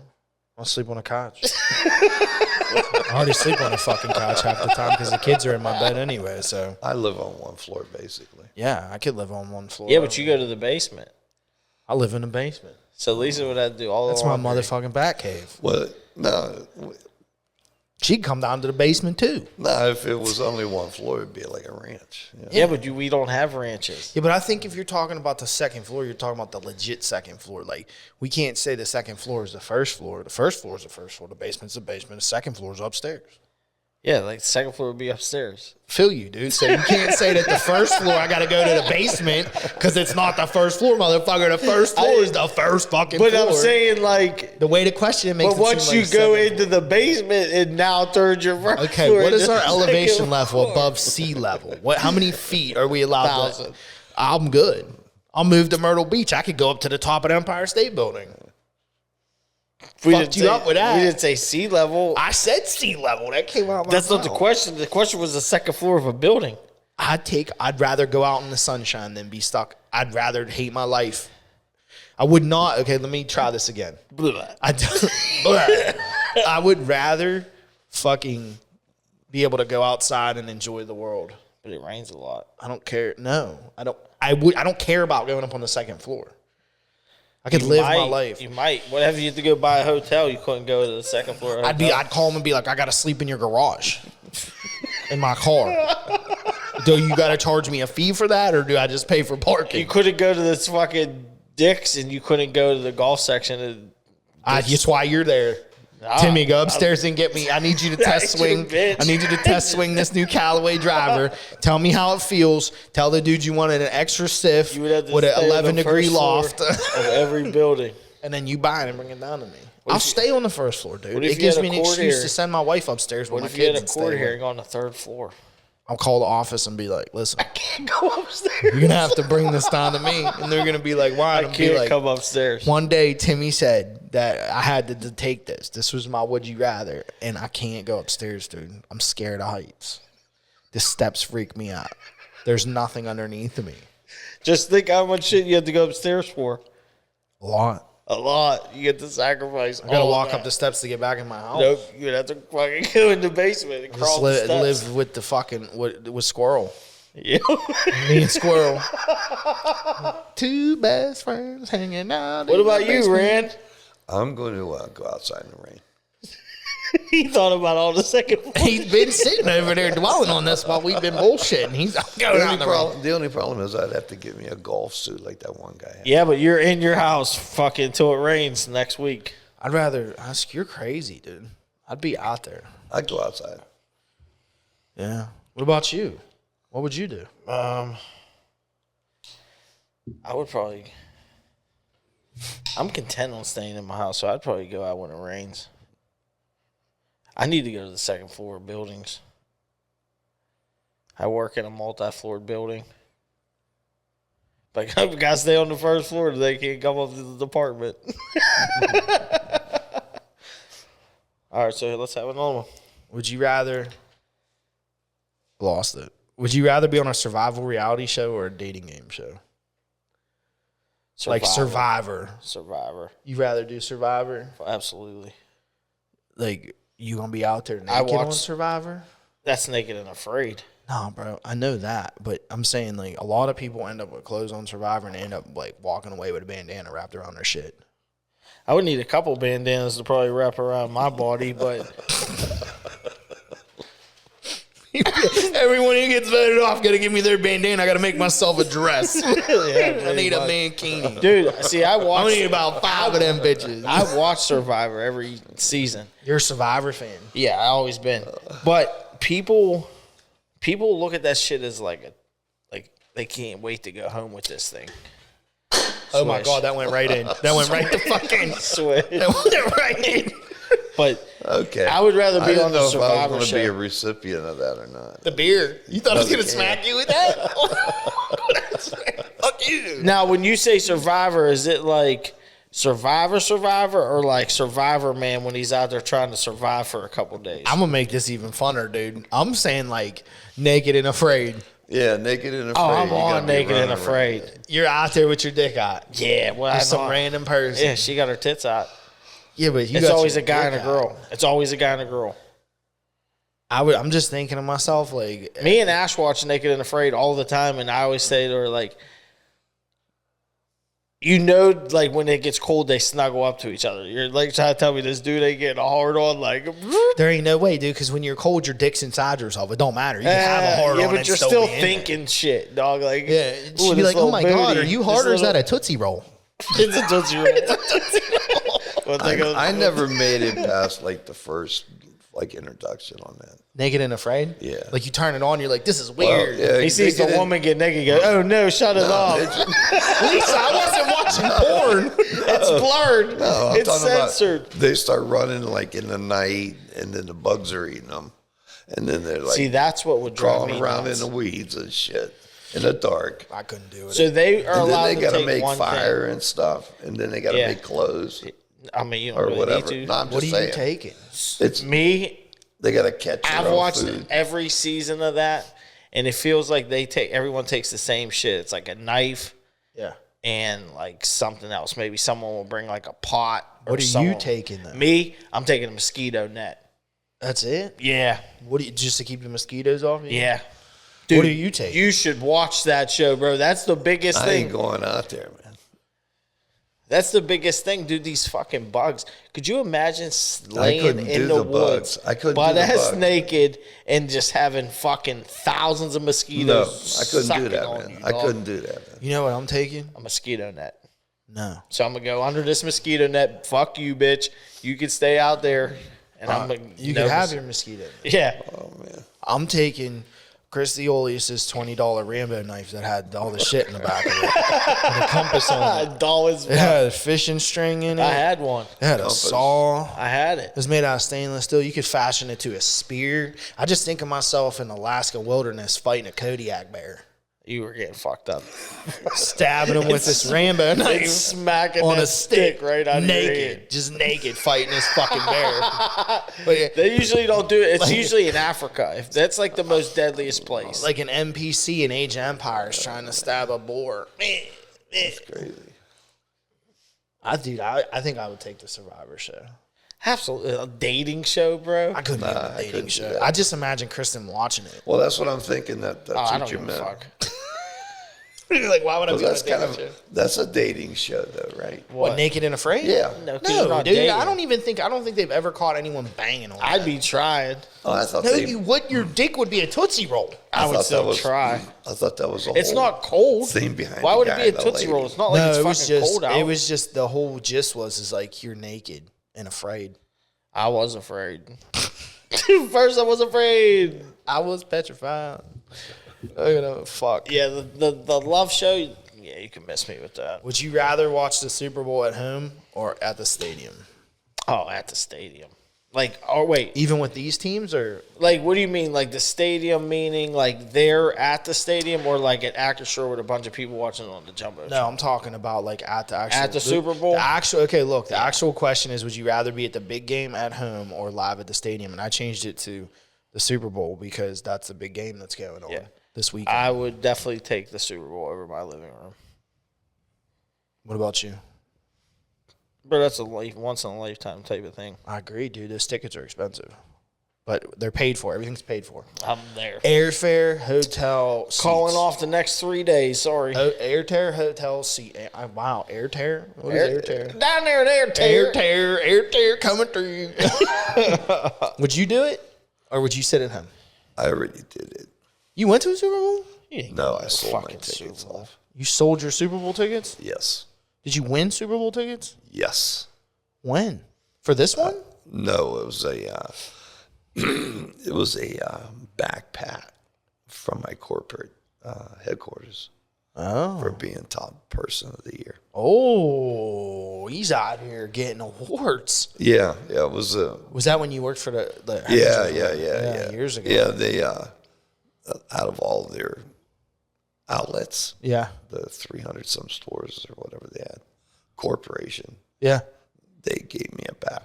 A: I'll sleep on a couch. I already sleep on a fucking couch half the time because the kids are in my bed anyway. So
B: I live on one floor, basically.
A: yeah, I could live on one floor.
C: Yeah, but you go to the basement.
A: I live in the basement.
C: So Lisa would have to do all
A: That's
C: the
A: my
C: laundry.
A: motherfucking bat cave.
B: Well, no,
A: She'd come down to the basement too.
B: no. If it was only one floor, it'd be like a ranch. Yeah.
C: Yeah, but we don't have ranches.
A: Yeah, but I think if you're talking about the second floor, you're talking about the legit second floor. Like, we can't say the second floor is the first floor. The first floor is the first floor. The basement's the basement. The second floor is upstairs.
C: Yeah, like the second floor would be upstairs.
A: Feel you, dude. So you can't say that the first floor, I got to go to the basement because it's not the first floor, motherfucker. The first floor is the first fucking
C: But
A: floor.
C: I'm saying, like,
A: The way the question makes
C: but
A: it
C: once
A: seem
C: you
A: like
C: go
A: second
C: into the basement, it now turns your first
A: Okay,
C: floor
A: what is
C: into
A: our
C: the
A: elevation
C: second
A: level
C: floor.
A: above sea level? What? How many feet are we allowed
C: 1,000.
A: to? I'm good. I'll move to Myrtle Beach. I could go up to the top of the Empire State Building.
C: We
A: Fucked
C: didn't
A: you
C: say-
A: up with that.
C: We didn't say sea level.
A: I said sea level. That came out.
C: That's
A: my
C: not the
A: mouth.
C: question. The question was the second floor of a building.
A: I'd rather go out in the sunshine than be stuck. I'd rather hate my life. I would not. Okay, let me try this again. I would rather fucking be able to go outside and enjoy the world.
C: But it rains a lot.
A: I don't care. No, I don't. I don't care about going up on the second floor. I could
C: You
A: live
C: might-
A: my life.
C: You might. Whatever you had to go buy a hotel, you couldn't go to the second floor. Of a hotel.
A: I'd call them and be like, I got to sleep in your garage, in my car. Do you got to charge me a fee for that, or do I just pay for
C: You
A: parking?
C: couldn't go to this fucking Dick's, and you couldn't go to the golf section.
A: That's why you're there. Timmy, go upstairs and get me. I need you to test
C: You
A: swing.
C: bitch.
A: I need you to test swing this new Callaway driver. Tell me how it feels. Tell the dude you wanted an extra stiff
C: You would have to
A: with an
C: stay on the
A: 11 degree
C: first floor
A: loft.
C: of every building.
A: And then you buy it and bring it down to me. I'll stay on the first floor, dude.
C: what if
A: It
C: you
A: gives
C: had
A: me
C: a
A: an
C: court
A: excuse
C: here?
A: to send my wife upstairs with
C: What
A: my
C: if you had
A: kids
C: a
A: and stay
C: court
A: there.
C: hearing on the third floor?
A: I'll call the office and be like, listen,
C: Go upstairs.
A: you're going to have to bring this down to me. And they're going to be like, why?
C: I
A: And I'll be
C: can't
A: like,
C: come upstairs.
A: one day Timmy said that I had to take this. This was my would you rather. And I can't go upstairs, dude. I'm scared of heights. The steps freak me out. There's nothing underneath of me.
C: Just think how much shit you have to go upstairs for.
A: A lot.
C: A lot. You get to sacrifice.
A: I got to walk up the steps to get back in my house.
C: Nope. You'd have to fucking go in the basement and crawl
A: Just
C: the steps.
A: live with the fucking, with Squirrel.
C: Yeah.
A: Me and Squirrel. Two best friends hanging out.
C: What
A: in
C: about
A: the
C: you,
A: basement.
C: Rand?
B: I'm going to go outside in the rain.
C: He thought about all the second floor.
A: He's been sitting over there dwelling on this while we've been bullshitting. He's going out in the rain.
B: The only problem is I'd have to get me a golf suit like that one guy had.
C: Yeah, but you're in your house fucking until it rains next week.
A: I'd rather ask. You're crazy, dude. I'd be out there.
B: I'd go outside.
A: Yeah. What about you? What would you do?
C: I would probably. I'm content on staying in my house, so I'd probably go out when it rains. I need to go to the second floor of buildings. I work in a multi-floored building. Like, I gotta stay on the first floor. They can't come up to the apartment. All right, so let's have another one.
A: Would you rather... Lost it. Would you rather be on a survival reality show or a dating game show? Like Survivor. You rather do Survivor?
C: Absolutely.
A: Like, you gonna be out there naked on Survivor?
C: That's Naked and Afraid.
A: Nah, bro, I know that, but I'm saying, like, a lot of people end up with clothes on Survivor and they end up, like, walking away with a bandana wrapped around their shit.
C: I would need a couple bandanas to probably wrap around my body, but...
A: Everyone who gets voted off gotta give me their bandana. I gotta make myself a dress. I need a mankini.
C: Dude, see, I
A: need about 5 of them bitches.
C: I watch Survivor every season.
A: You're a Survivor fan.
C: Yeah, I always been. But people look at that shit as like they can't wait to go home with this thing.
A: Oh my God, that went right in. That went right to fucking
C: Swish.
A: That went right in.
C: But
B: Okay.
C: I would rather be on the Survivor
B: I was going to
C: show.
B: be a recipient of that or not.
A: The beer. You thought I was gonna smack you with that? Fuck you.
C: Now, when you say Survivor, is it like Survivor, or like Survivor Man when he's out there trying to survive for a couple days?
A: I'm gonna make this even funner, dude. I'm saying like Naked and Afraid.
B: Yeah, Naked and Afraid.
C: Oh, I'm
B: You gotta
C: on
B: be
C: Naked and
B: running
C: Afraid.
A: You're out there with your dick out.
C: Yeah, well,
A: Just some random person.
C: Yeah, she got her tits out.
A: Yeah, but
C: It's always a guy and a girl. It's always a guy and a girl.
A: I'm just thinking to myself, like,
C: Me and Ash watch Naked and Afraid all the time, and I always say to her, like, you know, like when it gets cold, they snuggle up to each other. You're like trying to tell me this dude ain't getting a hard on, like,
A: there ain't no way, dude. Because when you're cold, your dick's inside yourself. It don't matter. You can have a hard on.
C: yeah, but
A: and
C: you're
A: still
C: still
A: be in
C: thinking shit, dog. Like,
A: Yeah,
C: ooh,
A: she'd be
C: this
A: like, "Oh
C: little
A: my God,
C: booty,
A: are you
C: this
A: hard or is
C: little-
A: that a Tootsie Roll?"
C: It's a Tootsie Roll.
B: I never made it past like the first like introduction on that.
A: Naked and Afraid.
B: Yeah.
A: Like you turn it on, you're like, "This is
B: Well,
A: weird."
B: yeah,
C: He sees the
B: Naked and-
C: woman get naked, he goes, "Oh no, shut it off!
A: Lisa, I wasn't watching porn.
C: It's blurred.
B: No, I'm
C: It's
B: talking about
C: censored."
B: they start running like in the night, and then the bugs are eating them, and then they're like
C: See, that's what would drive
B: crawling
C: me
B: around
C: nuts.
B: in the weeds and shit in the dark.
A: I couldn't do it.
C: So they are
B: And
C: allowed
B: then they
C: to
B: got to
C: take
B: make
C: one
B: fire and stuff, and then they got to
C: Yeah.
B: make clothes
C: I mean, you don't
B: or
C: really
B: whatever.
C: need
B: No,
C: to.
B: I'm
A: What are
B: just
A: you
B: saying.
A: taking?
B: It's
C: Me,
B: they got to catch. Their
C: I've
B: own
C: watched
B: food.
C: every season of that, and it feels like everyone takes the same shit. It's like a knife
A: Yeah.
C: and like something else. Maybe someone will bring like a pot. Or
A: What are you
C: someone-
A: taking though?
C: Me, I'm taking a mosquito net.
A: That's it.
C: Yeah,
A: What do you just to keep the mosquitoes off you?
C: yeah.
A: What do you take?
C: You should watch that show, bro. That's the biggest
B: I
C: thing.
B: ain't going out there, man.
C: That's the biggest thing, dude. These fucking bugs. Could you imagine laying
B: couldn't
C: in
B: do
C: the
B: the
C: woods,
B: bugs. I couldn't
C: butt
B: do the
C: ass
B: bugs.
C: naked, and just having fucking thousands of
B: No,
C: mosquitoes?
B: I couldn't do
C: sucking
B: that,
C: on
B: man.
C: you,
B: I
C: dog.
B: couldn't do that, man.
A: You know what I'm taking?
C: A mosquito net.
A: No.
C: So I'm gonna go under this mosquito net. Fuck you, bitch. You can stay out there, and I'm gonna.
A: You can have your mosquito.
C: Yeah.
B: Oh man,
A: I'm taking Christy Olius's $20 Rambo knife that had all the shit in the back of it. And a compass on it.
C: Doll is.
A: It had a fishing string in it.
C: I had one.
A: It had a saw.
C: I had it.
A: It was made out of stainless steel. You could fashion it to a spear. I just think of myself in Alaska wilderness fighting a Kodiak bear.
C: You were getting fucked up.
A: Stabbing him with this Rambo knife.
C: It's smacking
A: on
C: that
A: a stick
C: right out of your
A: naked,
C: head.
A: just naked, fighting this fucking bear. But yeah,
C: They usually don't do it. It's
A: Like-
C: usually in Africa. If that's like the most deadliest place.
A: like an NPC in Age of Empires trying to stab a boar.
B: crazy.
A: I think I would take the Survivor show.
C: Absolutely, a dating show, bro.
A: I couldn't do a dating
B: couldn't do
A: show.
B: that.
A: I just imagine Kristen watching it.
B: Well, that's what I'm thinking. That's
C: Oh, I
B: what
C: don't
B: you
C: give a
B: meant.
C: fuck.
A: Like, why would I
B: Well,
A: be on a
B: that's kind
A: dating
B: of
A: show?
B: that's a dating show, though, right?
A: What, Naked and Afraid?
B: Yeah.
C: No, 'cause you're
A: No,
C: not
A: dude.
C: dating.
A: I don't think they've ever caught anyone banging on.
C: I'd be trying.
B: Oh, I thought
A: No,
B: they.
A: you would. Your dick would be a Tootsie Roll.
C: I would
B: thought that
C: still
B: was-
C: try.
B: I thought that was a
C: It's
B: whole
C: not cold.
B: thing behind.
C: Why
B: the
C: would it
B: guy
C: be a
B: and the
C: Tootsie
B: lady.
C: Roll? It's not like it's
A: it
C: fucking
A: was just.
C: cold out.
A: It was just the whole gist was like you're naked and afraid.
C: I was afraid. First, I was afraid.
A: I was petrified. You know, fuck.
C: Yeah, the love show. Yeah, you can miss me with that.
A: Would you rather watch the Super Bowl at home or at the stadium?
C: Oh, at the stadium. Like, oh wait,
A: Even with these teams, or
C: like what do you mean? Like the stadium, meaning like they're at the stadium, or like at Actor Shore with a bunch of people watching on the jumbo?
A: no? I'm talking about like at the actual
C: At the Super Bowl?
A: The actual the actual question is: would you rather be at the big game at home or live at the stadium? And I changed it to the Super Bowl because that's the big game that's going on this weekend.
C: I would definitely take the Super Bowl over my living room.
A: What about you?
C: But that's a once in a lifetime type of thing.
A: I agree, dude. Those tickets are expensive, but they're paid for. Everything's paid for.
C: I'm there.
A: Airfare, hotel,
C: Calling
A: seats.
C: off the next 3 days. Sorry.
A: Airtear, hotel, seat. Wow, Airtear. What is Airtear?
C: Down there at Airtear.
A: Airtear coming through. Would you do it, or would you sit at home?
B: I already did it.
A: You went to a Super Bowl?
B: No, I sold my
C: fucking
B: tickets
C: Super Bowl.
B: off.
A: You sold your Super Bowl tickets?
B: Yes.
A: Did you win Super Bowl tickets?
B: Yes.
A: When? For this one?
B: No, it was a backpack from my corporate headquarters for being top person of the year.
A: Oh, he's out here getting awards.
B: Yeah, it was
A: Was that when you worked for the
B: yeah,
A: years ago?
B: Yeah, they out of all their outlets,
A: Yeah.
B: the 300 some stores or whatever they had, corporation,
A: Yeah.
B: they gave me a pat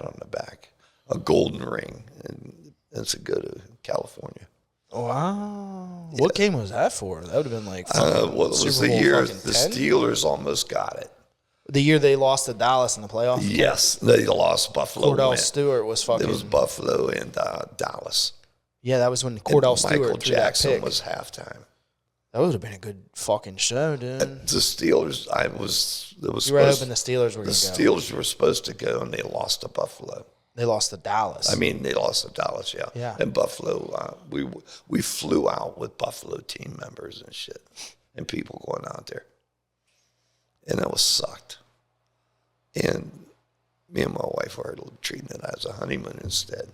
B: on the back, a golden ring, and it's a go to California.
A: Wow. What game was that for? That would have been like
B: Well, it was
A: Super
B: the
A: Bowl
B: year
A: fucking
B: the
A: 10?
B: Steelers almost got it.
A: The year they lost to Dallas in the playoffs?
B: Yes, they lost Buffalo.
A: Cordell
B: went.
A: Stewart was fucking.
B: It was Buffalo and Dallas.
A: Yeah, that was when Cordell
B: And
A: Stewart
B: Michael
A: threw that
B: Jackson
A: pick.
B: was halftime.
A: That would have been a good fucking show, dude.
B: The Steelers,
A: You were hoping the Steelers were
B: the
A: going to go.
B: Steelers were supposed to go, and they lost to Buffalo.
A: They lost to Dallas.
B: I mean, they lost to Dallas, yeah.
A: Yeah.
B: And Buffalo, we flew out with Buffalo team members and shit, and people going out there, and that was sucked. And me and my wife were treating it as a honeymoon instead.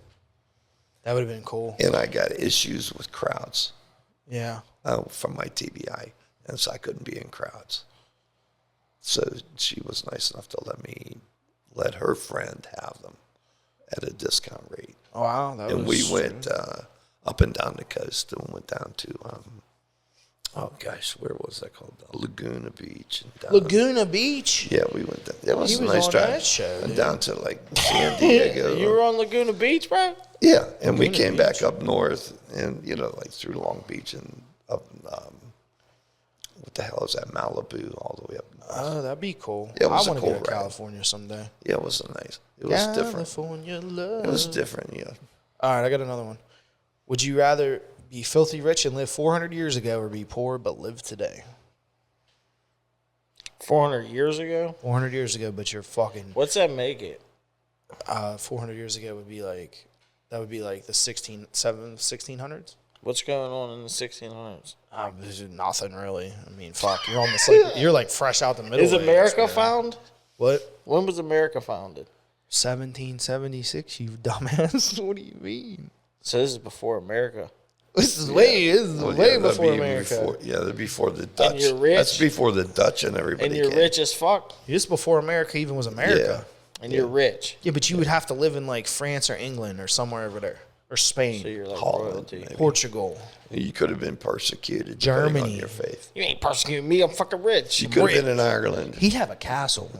A: That would have been cool.
B: And I got issues with crowds
A: Yeah.
B: from my TBI, and so I couldn't be in crowds. So she was nice enough to let her friend have them at a discount rate.
A: Oh, wow. That
B: And
A: was
B: we went up and down the coast and went down to, where was that called? Laguna Beach. And down,
A: Laguna Beach.
B: Yeah, we went down. That was
A: He
B: a
A: was
B: nice
A: on
B: drive.
A: that show,
B: And
A: dude.
B: down to like San Diego.
C: You were on Laguna Beach, bro?
B: Yeah, and we
A: Laguna
B: came
A: Beach.
B: back up north and, like through Long Beach and up, what the hell is that, Malibu, all the way up north.
A: Oh, that'd be cool.
B: Yeah, it was
A: I
B: a
A: want to
B: cool
A: go to
B: ride.
A: California someday.
B: Yeah, it was nice. It was different.
A: California love.
B: It was different, yeah.
A: All right, I got another one. Would you rather be filthy rich and live 400 years ago or be poor but live today?
C: 400 years ago?
A: 400 years ago, but you're fucking...
C: What's that make it?
A: 400 years ago would be like... That would be like the 1600s?
C: What's going on in the 1600s?
A: There's nothing really. I mean, fuck. You're almost like... You're like fresh out the middle.
C: Is
A: age,
C: America
A: man.
C: found?
A: What?
C: When was America founded?
A: 1776, you dumbass. What do you mean?
C: So this is before America.
A: This is way
B: Well,
A: way
B: that'd
A: before
B: be
A: America.
B: that'd be before the Dutch.
C: you're rich.
B: That's before the Dutch and everybody
C: And you're
B: came.
C: rich as fuck.
A: This before America even was America.
C: And you're rich.
A: Yeah, but you would have to live in like France or England or somewhere over there. Or Spain.
C: So you're like
B: Holland,
C: royalty.
B: maybe.
A: Portugal.
B: You could have been persecuted depending
A: Germany.
B: on your faith.
C: You ain't persecuting me. I'm fucking rich.
B: You could have been in Ireland.
A: He'd have a castle.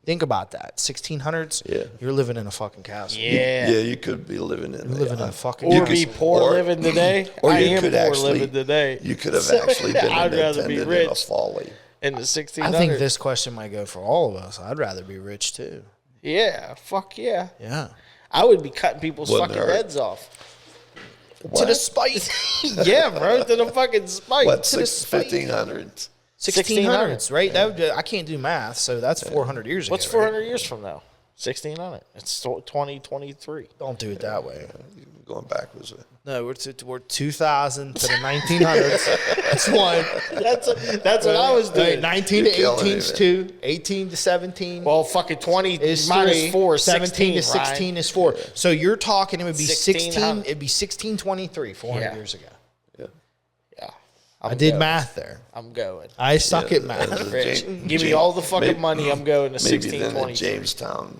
A: Think about that. 1600s.
B: Yeah.
A: You're living in a fucking castle.
C: Yeah.
B: Yeah, you could be living in.
A: You're living in a fucking
C: Or
A: castle.
C: be poor
B: or-
C: living today.
B: Or
C: I
B: you
C: am
B: could
C: poor
B: actually
C: living today.
B: You could have actually been
C: I'd
B: an
C: rather be
B: attendant in a
C: rich.
B: folly.
C: In the 1600s.
A: I think this question might go for all of us. I'd rather be rich too.
C: Yeah. Fuck yeah.
A: Yeah.
C: I would be cutting people's
B: Wouldn't
C: fucking
B: hurt.
C: heads off.
A: To the spite.
C: Yeah, bro. To the fucking spike.
B: What,
A: to the spite.
B: 1500s?
A: 1600s, right? That would, I can't do math, so that's 400 years ago.
C: What's 400 years from now? 1600. It's 2023.
A: Don't do it that way.
B: You're going backwards.
A: No, we're 2000 to the 1900s. That's one.
C: That's what I was doing.
A: 19 to
B: You're killing
A: 18
B: it,
A: is
B: man.
A: 2. 18 to 17
C: Well, fucking 20
A: is
C: minus
A: 3.
C: 4 is
A: 17 to
C: 16,
A: 16
C: Ryan.
A: is 4. So you're talking it would be 16.
C: 1600.
A: It'd be 1623 400
C: Yeah.
A: years ago.
B: Yeah.
C: Yeah.
A: I did math there.
C: I'm going.
A: I suck at math.
C: Rich, give me all the fucking money. I'm going to
B: Maybe then the
C: 1620.
B: Jamestown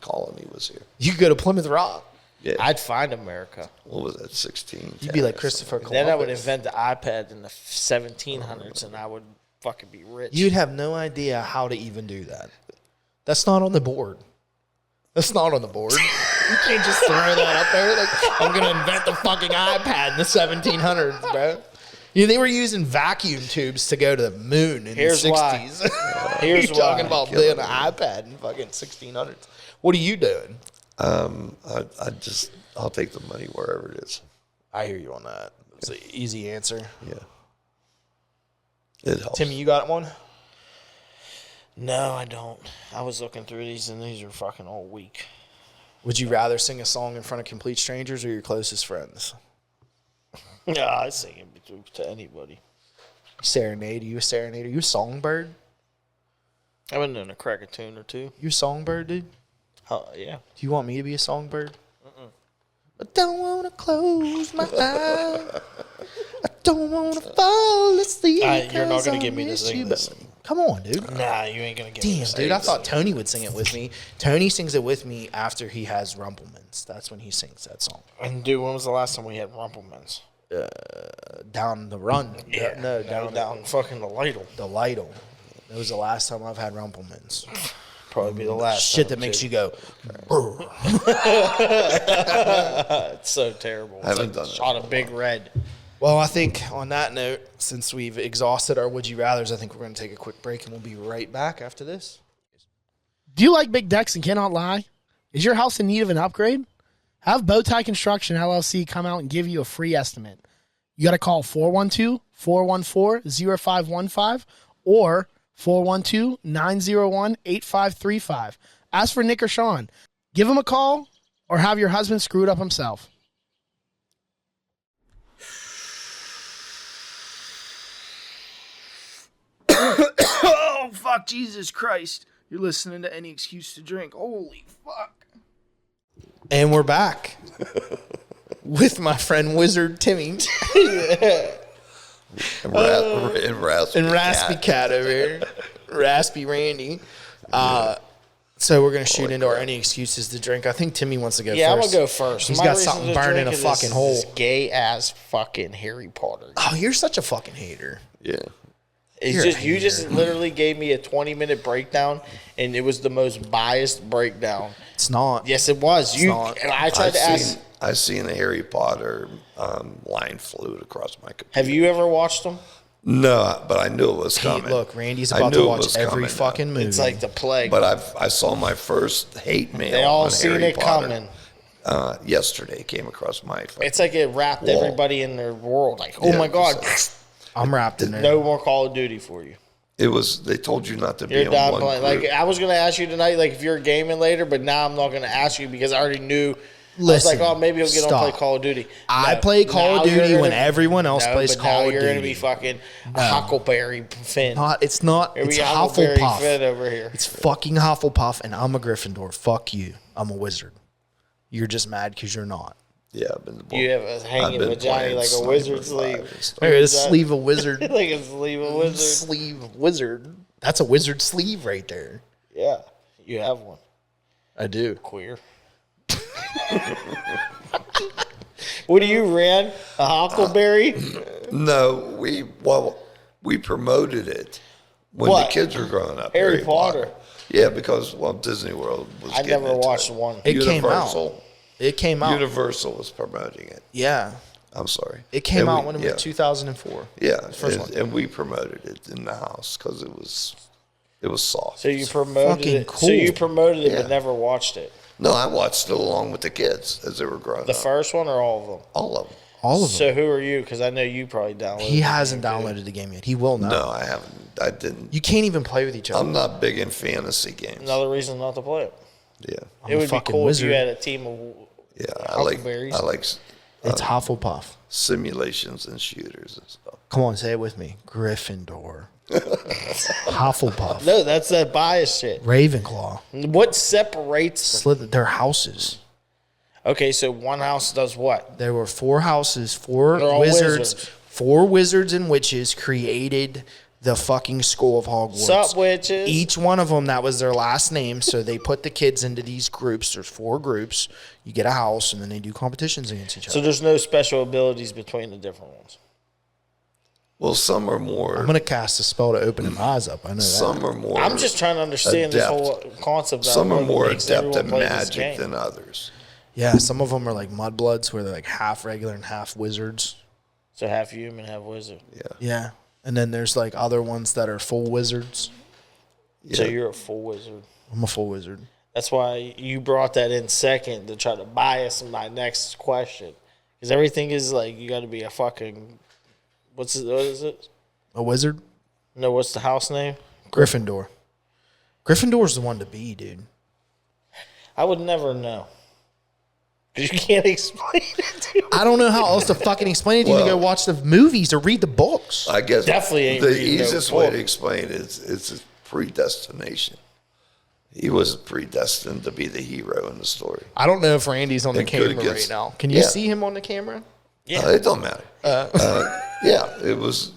B: colony was here.
A: You could go to Plymouth Rock.
B: Yeah.
C: I'd find America.
B: What was that, 16?
A: You'd be like Christopher Columbus.
C: Then I would invent the iPad in the 1700s, and I would fucking be rich.
A: You'd have no idea how to even do that. That's not on the board. That's not on the board. You can't just throw that up there. Like, I'm going to invent the fucking iPad in the 1700s, bro. Yeah, they were using vacuum tubes to go to the moon in
C: Here's
A: the
C: why.
A: 60s.
C: Here's
A: You're talking
C: why.
A: about building an iPad in fucking 1600s. What are you doing?
B: I'll take the money wherever it is.
A: I hear you on that. It's an easy answer.
B: Yeah. It helps.
A: Timmy, you got one?
C: No, I don't. I was looking through these, and these are fucking all weak.
A: Would you rather sing a song in front of complete strangers or your closest friends?
C: Yeah, I sing it to anybody.
A: Serenade. Are you a serenader? You a songbird?
C: I've been doing a crack a tune or two.
A: You a songbird, dude?
C: Yeah.
A: Do you want me to be a songbird? I don't want to close my eyes. I don't want to fall asleep.
C: You're not going to get me to
A: miss
C: sing
A: you,
C: this.
A: but- Come on, dude.
C: Nah, you ain't going to get me
A: Damn,
C: to sing
A: dude. I
C: this.
A: thought Tony would sing it with me. Tony sings it with me after he has Rumplemans. That's when he sings that song.
C: And dude, when was the last time we had Rumplemans?
A: Down the run.
C: Yeah.
A: No,
C: down fucking the ladle.
A: the Lidl. That was the last time I've had Rumplemans.
C: Probably be the last
A: Shit
C: time,
A: that makes
C: too.
A: you go, "Brr."
C: It's so terrible. It's
B: haven't
C: like
B: done it.
C: shot of Big Red.
A: Well, I think on that note, since we've exhausted our would you rathers, I think we're going to take a quick break and we'll be right back after this.
E: Do you like big decks and cannot lie? Is your house in need of an upgrade? Have Bowtie Construction LLC come out and give you a free estimate. You got to call 412-414-0515 or 412-901-8535. Ask for Nick or Sean. Give them a call or have your husband screw it up himself.
A: Oh, fuck, Jesus Christ. You're listening to Any Excuse to Drink. Holy fuck. And we're back with my friend Wizard Timmy
B: And Raspy,
A: and Raspy Cat over here. Raspy Randy. So we're going to shoot into our Any Excuses to Drink. I think Timmy wants to go
C: Yeah, I'm
A: first.
C: going to go first.
A: He's
C: My
A: got
C: reason
A: something
C: to
A: burning
C: drink
A: a
C: is
A: fucking
C: this
A: hole.
C: gay-ass fucking Harry Potter.
A: Oh, you're such a fucking hater.
B: Yeah.
C: It's
A: You're
C: just
A: a
C: you just literally gave me a 20-minute breakdown, and it was the most biased breakdown.
A: It's not.
C: Yes, it was.
A: not.
C: And I tried to ask.
B: I've seen the Harry Potter line float across my computer.
C: Have you ever watched them?
B: No, but I knew it was
A: Hey,
B: coming.
A: look, Randy's
B: I
A: about
B: knew
A: to
B: it
A: watch
B: was
A: every
B: coming.
A: fucking movie.
C: It's like the plague.
B: But I saw my first hate mail.
C: They all
B: on
C: seen
B: Harry
C: it
B: Potter,
C: coming.
B: Yesterday came across my phone.
C: It's like it wrapped
B: Wall.
C: everybody in their world. Like, oh
B: Yeah,
C: my god,
A: I'm wrapped in there.
C: no more Call of Duty for you.
B: It was. They told you not to be
C: You're
B: in
C: done
B: one
C: playing.
B: group.
C: Like I was gonna ask you tonight, like if you're gaming later, but now I'm not gonna ask you because I already knew.
A: Listen,
C: I was like, oh, maybe he'll get on
A: stop.
C: and play Call of Duty.
A: I
C: No,
A: play Call of
C: now you're
A: Duty when
C: gonna-
A: everyone else
C: No,
A: plays
C: but
A: Call
C: now
A: of
C: you're
A: Duty.
C: gonna be fucking Huckleberry Finn.
A: It's not.
C: You're
A: It's
C: gonna be Huckleberry Finn
A: Hufflepuff.
C: over here.
A: It's fucking Hufflepuff, and I'm a Gryffindor. Fuck you. I'm a wizard. You're just mad because you're not.
B: Yeah, I've been.
C: You have a hanging
B: been
C: vagina
B: playing
C: like a
B: Sniper
C: wizard
B: 5
C: sleeve.
B: and stuff.
A: Hey, a
C: Is that-
A: sleeve of wizard.
C: like a sleeve of wizard.
A: Sleeve of wizard. That's a wizard sleeve right there.
C: Yeah, you have one.
A: I do.
C: Queer. What do you ran? A Huckleberry?
B: No, we promoted it when
C: What?
B: the kids were growing up.
C: Harry Potter.
B: Yeah, because Disney World was.
C: I
B: getting
C: never
B: into
C: watched
B: it.
C: one.
A: It came out.
B: Universal.
A: It came out.
B: Universal was promoting it.
A: Yeah.
B: I'm sorry.
A: It came
B: And
A: out
B: we-
A: when it
B: yeah,
A: was 2004.
B: Yeah,
A: first
B: and,
A: one.
B: and we promoted it in the house because it was soft.
C: So you promoted
A: fucking
C: it.
A: cool.
C: So you promoted it,
B: Yeah.
C: but never watched it.
B: No, I watched it along with the kids as they were growing
C: The
B: up.
C: first one or all of them?
B: All of them.
A: All of them.
C: So who are you? Because I know you probably downloaded.
A: He
C: the
A: hasn't
C: game, too.
A: downloaded the game yet. He will now.
B: No, I haven't. I didn't.
A: You can't even play with each other.
B: I'm not big in fantasy games.
C: Another reason not to play it.
B: Yeah,
A: I'm
C: It
A: a
C: would be
A: fucking
C: cool
A: wizard.
C: if you had a team of.
B: yeah. I like
C: Huckleberries.
A: It's Hufflepuff.
B: simulations and shooters and stuff.
A: Come on, say it with me. Gryffindor. Hufflepuff.
C: No, that's that bias shit.
A: Ravenclaw.
C: What separates them?
A: Slytherin. Their houses.
C: Okay, so one house does what?
A: There were 4 houses, 4
C: They're all
A: wizards,
C: wizards.
A: 4 wizards and witches created the fucking school of Hogwarts.
C: Sup, witches?
A: Each one of them, that was their last name. So they put the kids into these groups. There's 4 groups. You get a house, and then they do competitions against each other.
C: So there's no special abilities between the different ones.
B: Well, some are more.
A: I'm going to cast a spell to open my eyes up. I know that.
B: Some are more.
C: I'm just trying to understand this
B: adept.
C: whole concept.
B: Some are
C: what
B: more
C: makes
B: adept at
C: everyone play this
B: magic
C: game.
B: than others.
A: Yeah, some of them are like mudbloods, where they're like half regular and half wizards.
C: So half human, half wizard.
A: Yeah. And then there's like other ones that are full wizards.
B: Yeah.
C: So you're a full wizard.
A: I'm a full wizard.
C: That's why you brought that in second to try to bias my next question. Because everything is like, you got to be a fucking, what is it?
A: A wizard?
C: No, what's the house name?
A: Gryffindor. Gryffindor's the one to be, dude.
C: I would never know. Because you can't explain it to me.
A: I don't know how else to fucking explain it. You need to go watch the movies or read the books.
B: I guess
C: Definitely ain't
B: the
C: reading no
B: easiest way
C: book.
B: to explain it is predestination. He was predestined to be the hero in the story.
A: I don't know if Randy's on the
B: And good
A: camera right
B: against-
A: now. Can you
B: yeah.
A: see him on the camera?
C: Yeah.
B: It don't matter. Yeah, it was.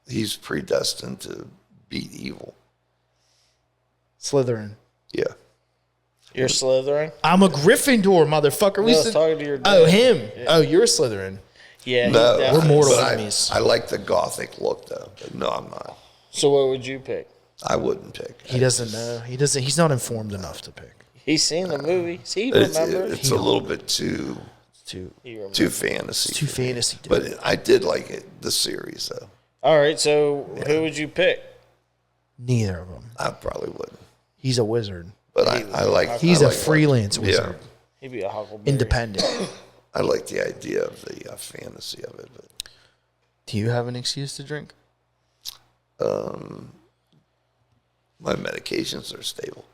B: He's predestined to beat evil.
A: Slytherin.
B: Yeah.
C: You're Slytherin?
A: I'm a Gryffindor, motherfucker.
C: No, I was talking to your dad.
A: Oh, him. Oh, you're a Slytherin.
C: Yeah.
B: No,
C: he definitely-
A: We're mortal
B: but
A: enemies.
B: I like the gothic look though. But no, I'm not.
C: So what would you pick?
B: I wouldn't pick.
A: He doesn't know. He doesn't. He's not informed enough to pick.
C: He's seen the movie. See, he
B: It's,
C: remembers.
B: it's a little bit too
A: Too
C: He remembers.
B: fantasy.
A: too fantasy. Dude.
B: But I did like it, the series though.
C: All right, so who would you pick?
A: Neither of them.
B: I probably wouldn't.
A: He's a wizard.
B: But I like.
A: He's
B: I
A: a
B: like
A: freelance
B: what-
A: wizard.
C: He'd be a Huckleberry.
A: Independent.
B: I like the idea of the fantasy of it. But
A: Do you have an excuse to drink?
B: my medications are stable.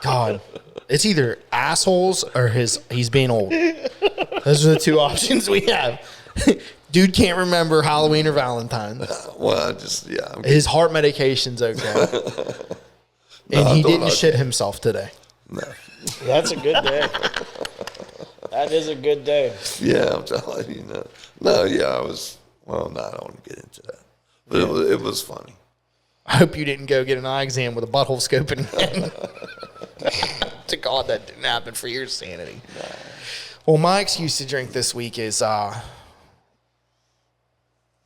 A: God, it's either assholes or he's being old. Those are the 2 options we have. Dude can't remember Halloween or Valentine.
B: Well, I just I'm
A: His heart medication's okay.
B: No,
A: And
B: I'm
A: he
B: doing
A: didn't
B: okay.
A: shit himself today.
B: no.
C: That's a good day. That is a good day.
B: Yeah, I'm telling you. No, yeah, I was. Well, no, I don't want to get into that. But it was funny.
A: I hope you didn't go get an eye exam with a butthole scoping again. To God, that didn't happen for your sanity. Well, my excuse to drink this week is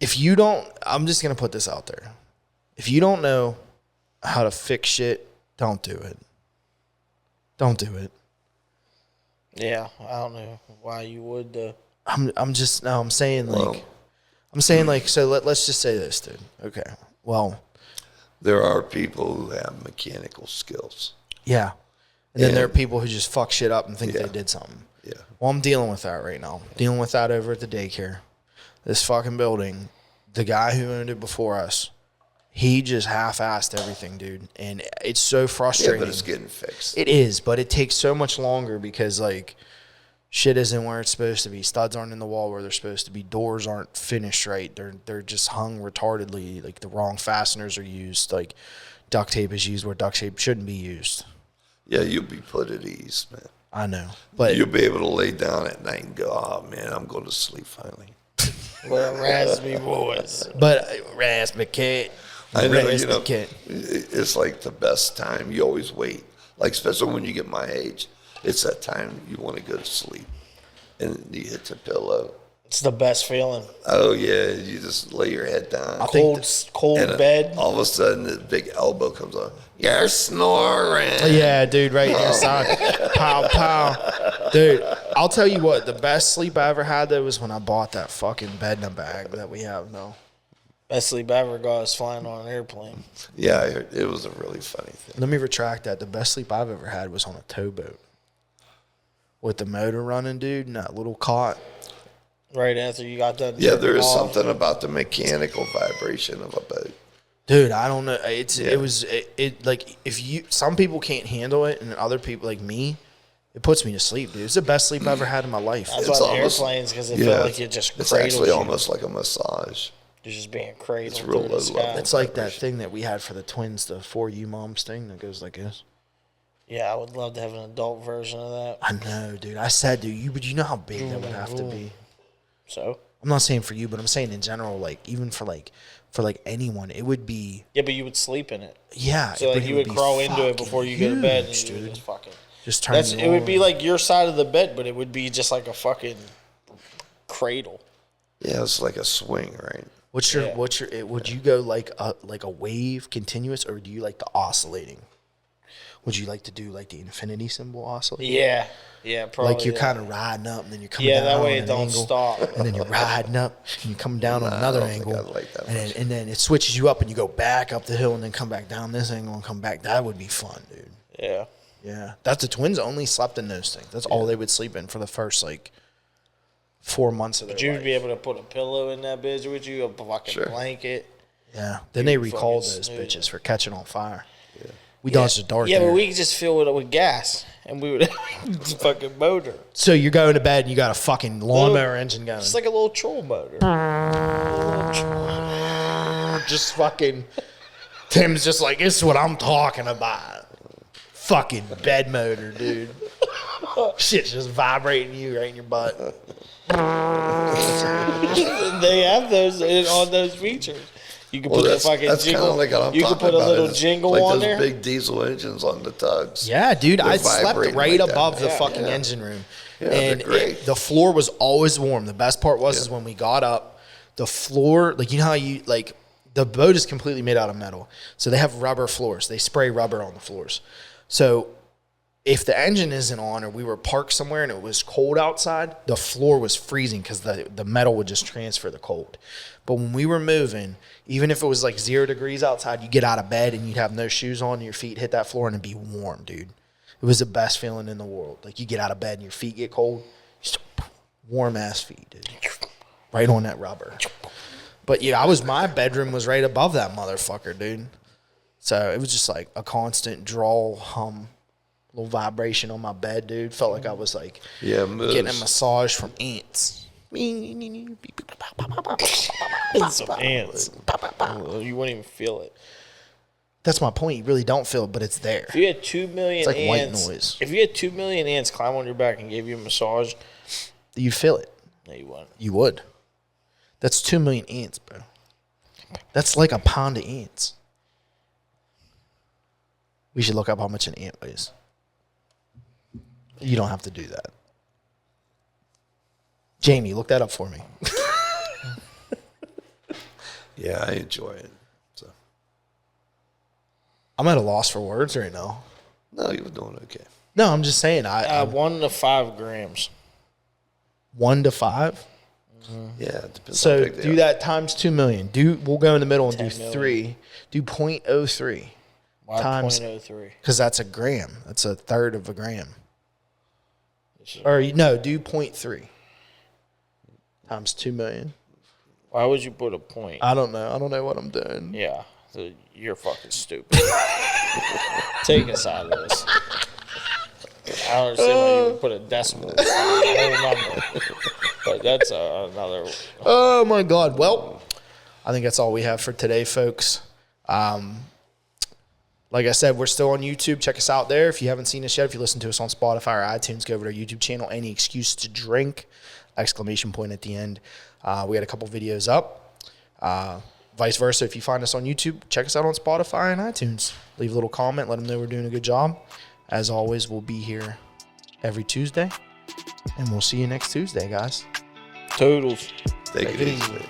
A: if you don't, I'm just going to put this out there. If you don't know how to fix shit, don't do it. Don't do it.
C: Yeah, I don't know why you would.
A: I'm saying
B: Well-
A: so let's just say this, dude. Okay. Well,
B: There are people who have mechanical skills.
A: yeah. And then
B: Yeah.
A: there are people who just fuck shit up and think
B: Yeah.
A: they did something.
B: Yeah.
A: Well, I'm dealing with that right now. Dealing with that over at the daycare. This fucking building, the guy who owned it before us, he just half-assed everything, dude. And it's so
B: Yeah,
A: frustrating.
B: but it's getting fixed.
A: It is, but it takes so much longer because, like, shit isn't where it's supposed to be. Studs aren't in the wall where they're supposed to be. Doors aren't finished right. They're just hung retardedly. Like, the wrong fasteners are used. Like, duct tape is used where duct tape shouldn't be used.
B: Yeah, you'll be put at ease, man.
A: I know. But
B: You'll be able to lay down at night and go, oh, man, I'm going to sleep finally.
C: Well, raspy boys.
A: Raspy cat.
B: I know,
A: Raspy cat.
B: it's like the best time. You always wait. Like, especially when you get my age, it's that time you want to go to sleep. And you hit the pillow.
C: It's the best feeling.
B: Oh, yeah, you just lay your head down.
C: Cold
B: And
C: bed.
B: all of a sudden, the big elbow comes on. You're snoring.
A: Yeah, dude, right in your side. Pow, pow. Dude, I'll tell you what, the best sleep I ever had, though, was when I bought that fucking bed in a bag that we have now.
C: Best sleep I ever got is flying on an airplane.
B: Yeah, I heard, it was a really funny thing.
A: Let me retract that. The best sleep I've ever had was on a towboat. With the motor running, dude, and that little cot.
C: Right after you got done.
B: Yeah, there is
C: jerking off.
B: something about the mechanical vibration of a boat.
A: Dude, I don't know. It like if you some people can't handle it and other people like me, it puts me to sleep, dude. It's the best sleep I ever had in my life.
C: That's
B: It's
C: why the
B: almost-
C: airplanes, because it felt like it just
B: It's
C: cradles
B: actually
C: you.
B: almost like a massage.
C: You're just being cradled
B: It's real
C: through the
B: low
C: sky.
B: level.
A: It's like that thing that we had for the twins, the 4U moms thing that goes like this.
C: Yeah, I would love to have an adult version of that.
A: I know, dude. I said, dude, but you know how big that would have to be.
C: So
A: I'm not saying for you, but I'm saying in general, like even for anyone, it would be
C: yeah, but you would sleep in it.
A: yeah.
C: So like
A: but
C: you
A: it
C: would
A: be
C: crawl into it
A: fucking
C: before you go to bed, and
A: huge,
C: you would
A: dude.
C: just fucking.
A: Just turn
C: It would be like your side of the bed, but it would be just like a fucking cradle.
B: Yeah, it's like a swing, right?
A: Would you go like a wave continuous, or do you like the oscillating? Would you like to do like the infinity symbol oscillating?
C: Yeah, probably.
A: Like you're kind of riding up, and then you're coming down.
C: that way
A: on
C: it
A: an
C: don't
A: angle,
C: stop.
A: And then you're riding up, and you're coming down on another
B: I don't think
A: angle,
B: I'd like that
A: and then it switches you up, and you go back up the hill, and then come back down this angle, and come back. That would be fun, dude.
C: Yeah.
A: Yeah, that's the twins only slept in those things. That's all they would sleep in for the first like 4 months of their
C: But you'd
A: life.
C: be able to put a pillow in that bitch with you, a fucking blanket.
A: Yeah. Then they recalled
C: fucking
A: those
C: snooze.
A: bitches for catching on fire. Yeah. We dodged the dart.
C: Yeah,
A: there.
C: but we could just fill it with gas, and we would have a fucking motor.
A: So you're going to bed and you got a fucking lawnmower engine going.
C: It's like a little troll motor.
A: Just fucking. Tim's just like, this is what I'm talking about. Fucking bed motor, dude. Shit's just vibrating you right in your butt.
C: They have those on those features. You can put the fucking
B: that's kind
C: jingle.
B: of like what I'm
C: You can
B: talking
C: put a
B: about.
C: little
B: It's
C: jingle
B: like
C: on
B: those
C: there.
B: big diesel engines on the tugs.
A: Yeah, dude,
B: They're
A: I slept
B: vibrating
A: right
B: like that.
A: above the
B: Yeah,
A: fucking
B: yeah.
A: engine room.
B: Yeah, they're
A: and
B: great.
A: the floor was always warm. The best part was is when we got up, the floor, like you know how you like the boat is completely made out of metal. So they have rubber floors. They spray rubber on the floors. So if the engine isn't on or we were parked somewhere and it was cold outside, the floor was freezing because the metal would just transfer the cold. But when we were moving, even if it was like 0 degrees outside, you get out of bed and you'd have no shoes on, your feet hit that floor and it'd be warm, dude. It was the best feeling in the world. Like you get out of bed and your feet get cold, just warm ass feet, dude. Right on that rubber. But yeah, my bedroom was right above that motherfucker, dude. So it was just like a constant drawl, hum, little vibration on my bed, dude. Felt like I was like getting a massage from ants.
C: Some ants. You wouldn't even feel it.
A: That's my point. You really don't feel it, but it's there.
C: If you had 2 million
A: It's like white
C: ants,
A: noise.
C: if you had 2 million ants climb on your back and gave you a massage,
A: You feel it.
C: no, you wouldn't.
A: You would. That's 2 million ants, bro. That's like a pound of ants. We should look up how much an ant weighs. You don't have to do that. Jamie, look that up for me.
B: Yeah, I enjoy it. So
A: I'm at a loss for words right now.
B: no, you were doing okay.
A: No, I'm just saying. I
C: 1 to 5 grams.
A: 1 to 5.
B: Yeah, it depends.
A: So
B: how big they
A: do
B: are.
A: that times 2 million. We'll go in the middle and do
C: 10 million.
A: 3. Do 0.03
C: Why
A: Times-
C: 0.03?
A: because that's a gram. That's a third of a gram. Or no, do 0.3 times 2 million.
C: Why would you put a point?
A: I don't know. I don't know what I'm doing.
C: Yeah, so you're fucking stupid. Take us out of this. I don't understand why you would put a decimal in front of the whole number. But that's another.
A: Oh my God. Well, I think that's all we have for today, folks. Like I said, we're still on YouTube. Check us out there. If you haven't seen us yet, if you listen to us on Spotify or iTunes, go over to our YouTube channel. Any excuse to drink! ! At the end. We had a couple videos up. Vice versa, if you find us on YouTube, check us out on Spotify and iTunes. Leave a little comment. Let them know we're doing a good job. As always, we'll be here every Tuesday. And we'll see you next Tuesday, guys.
C: Toodles.
B: Take it easy.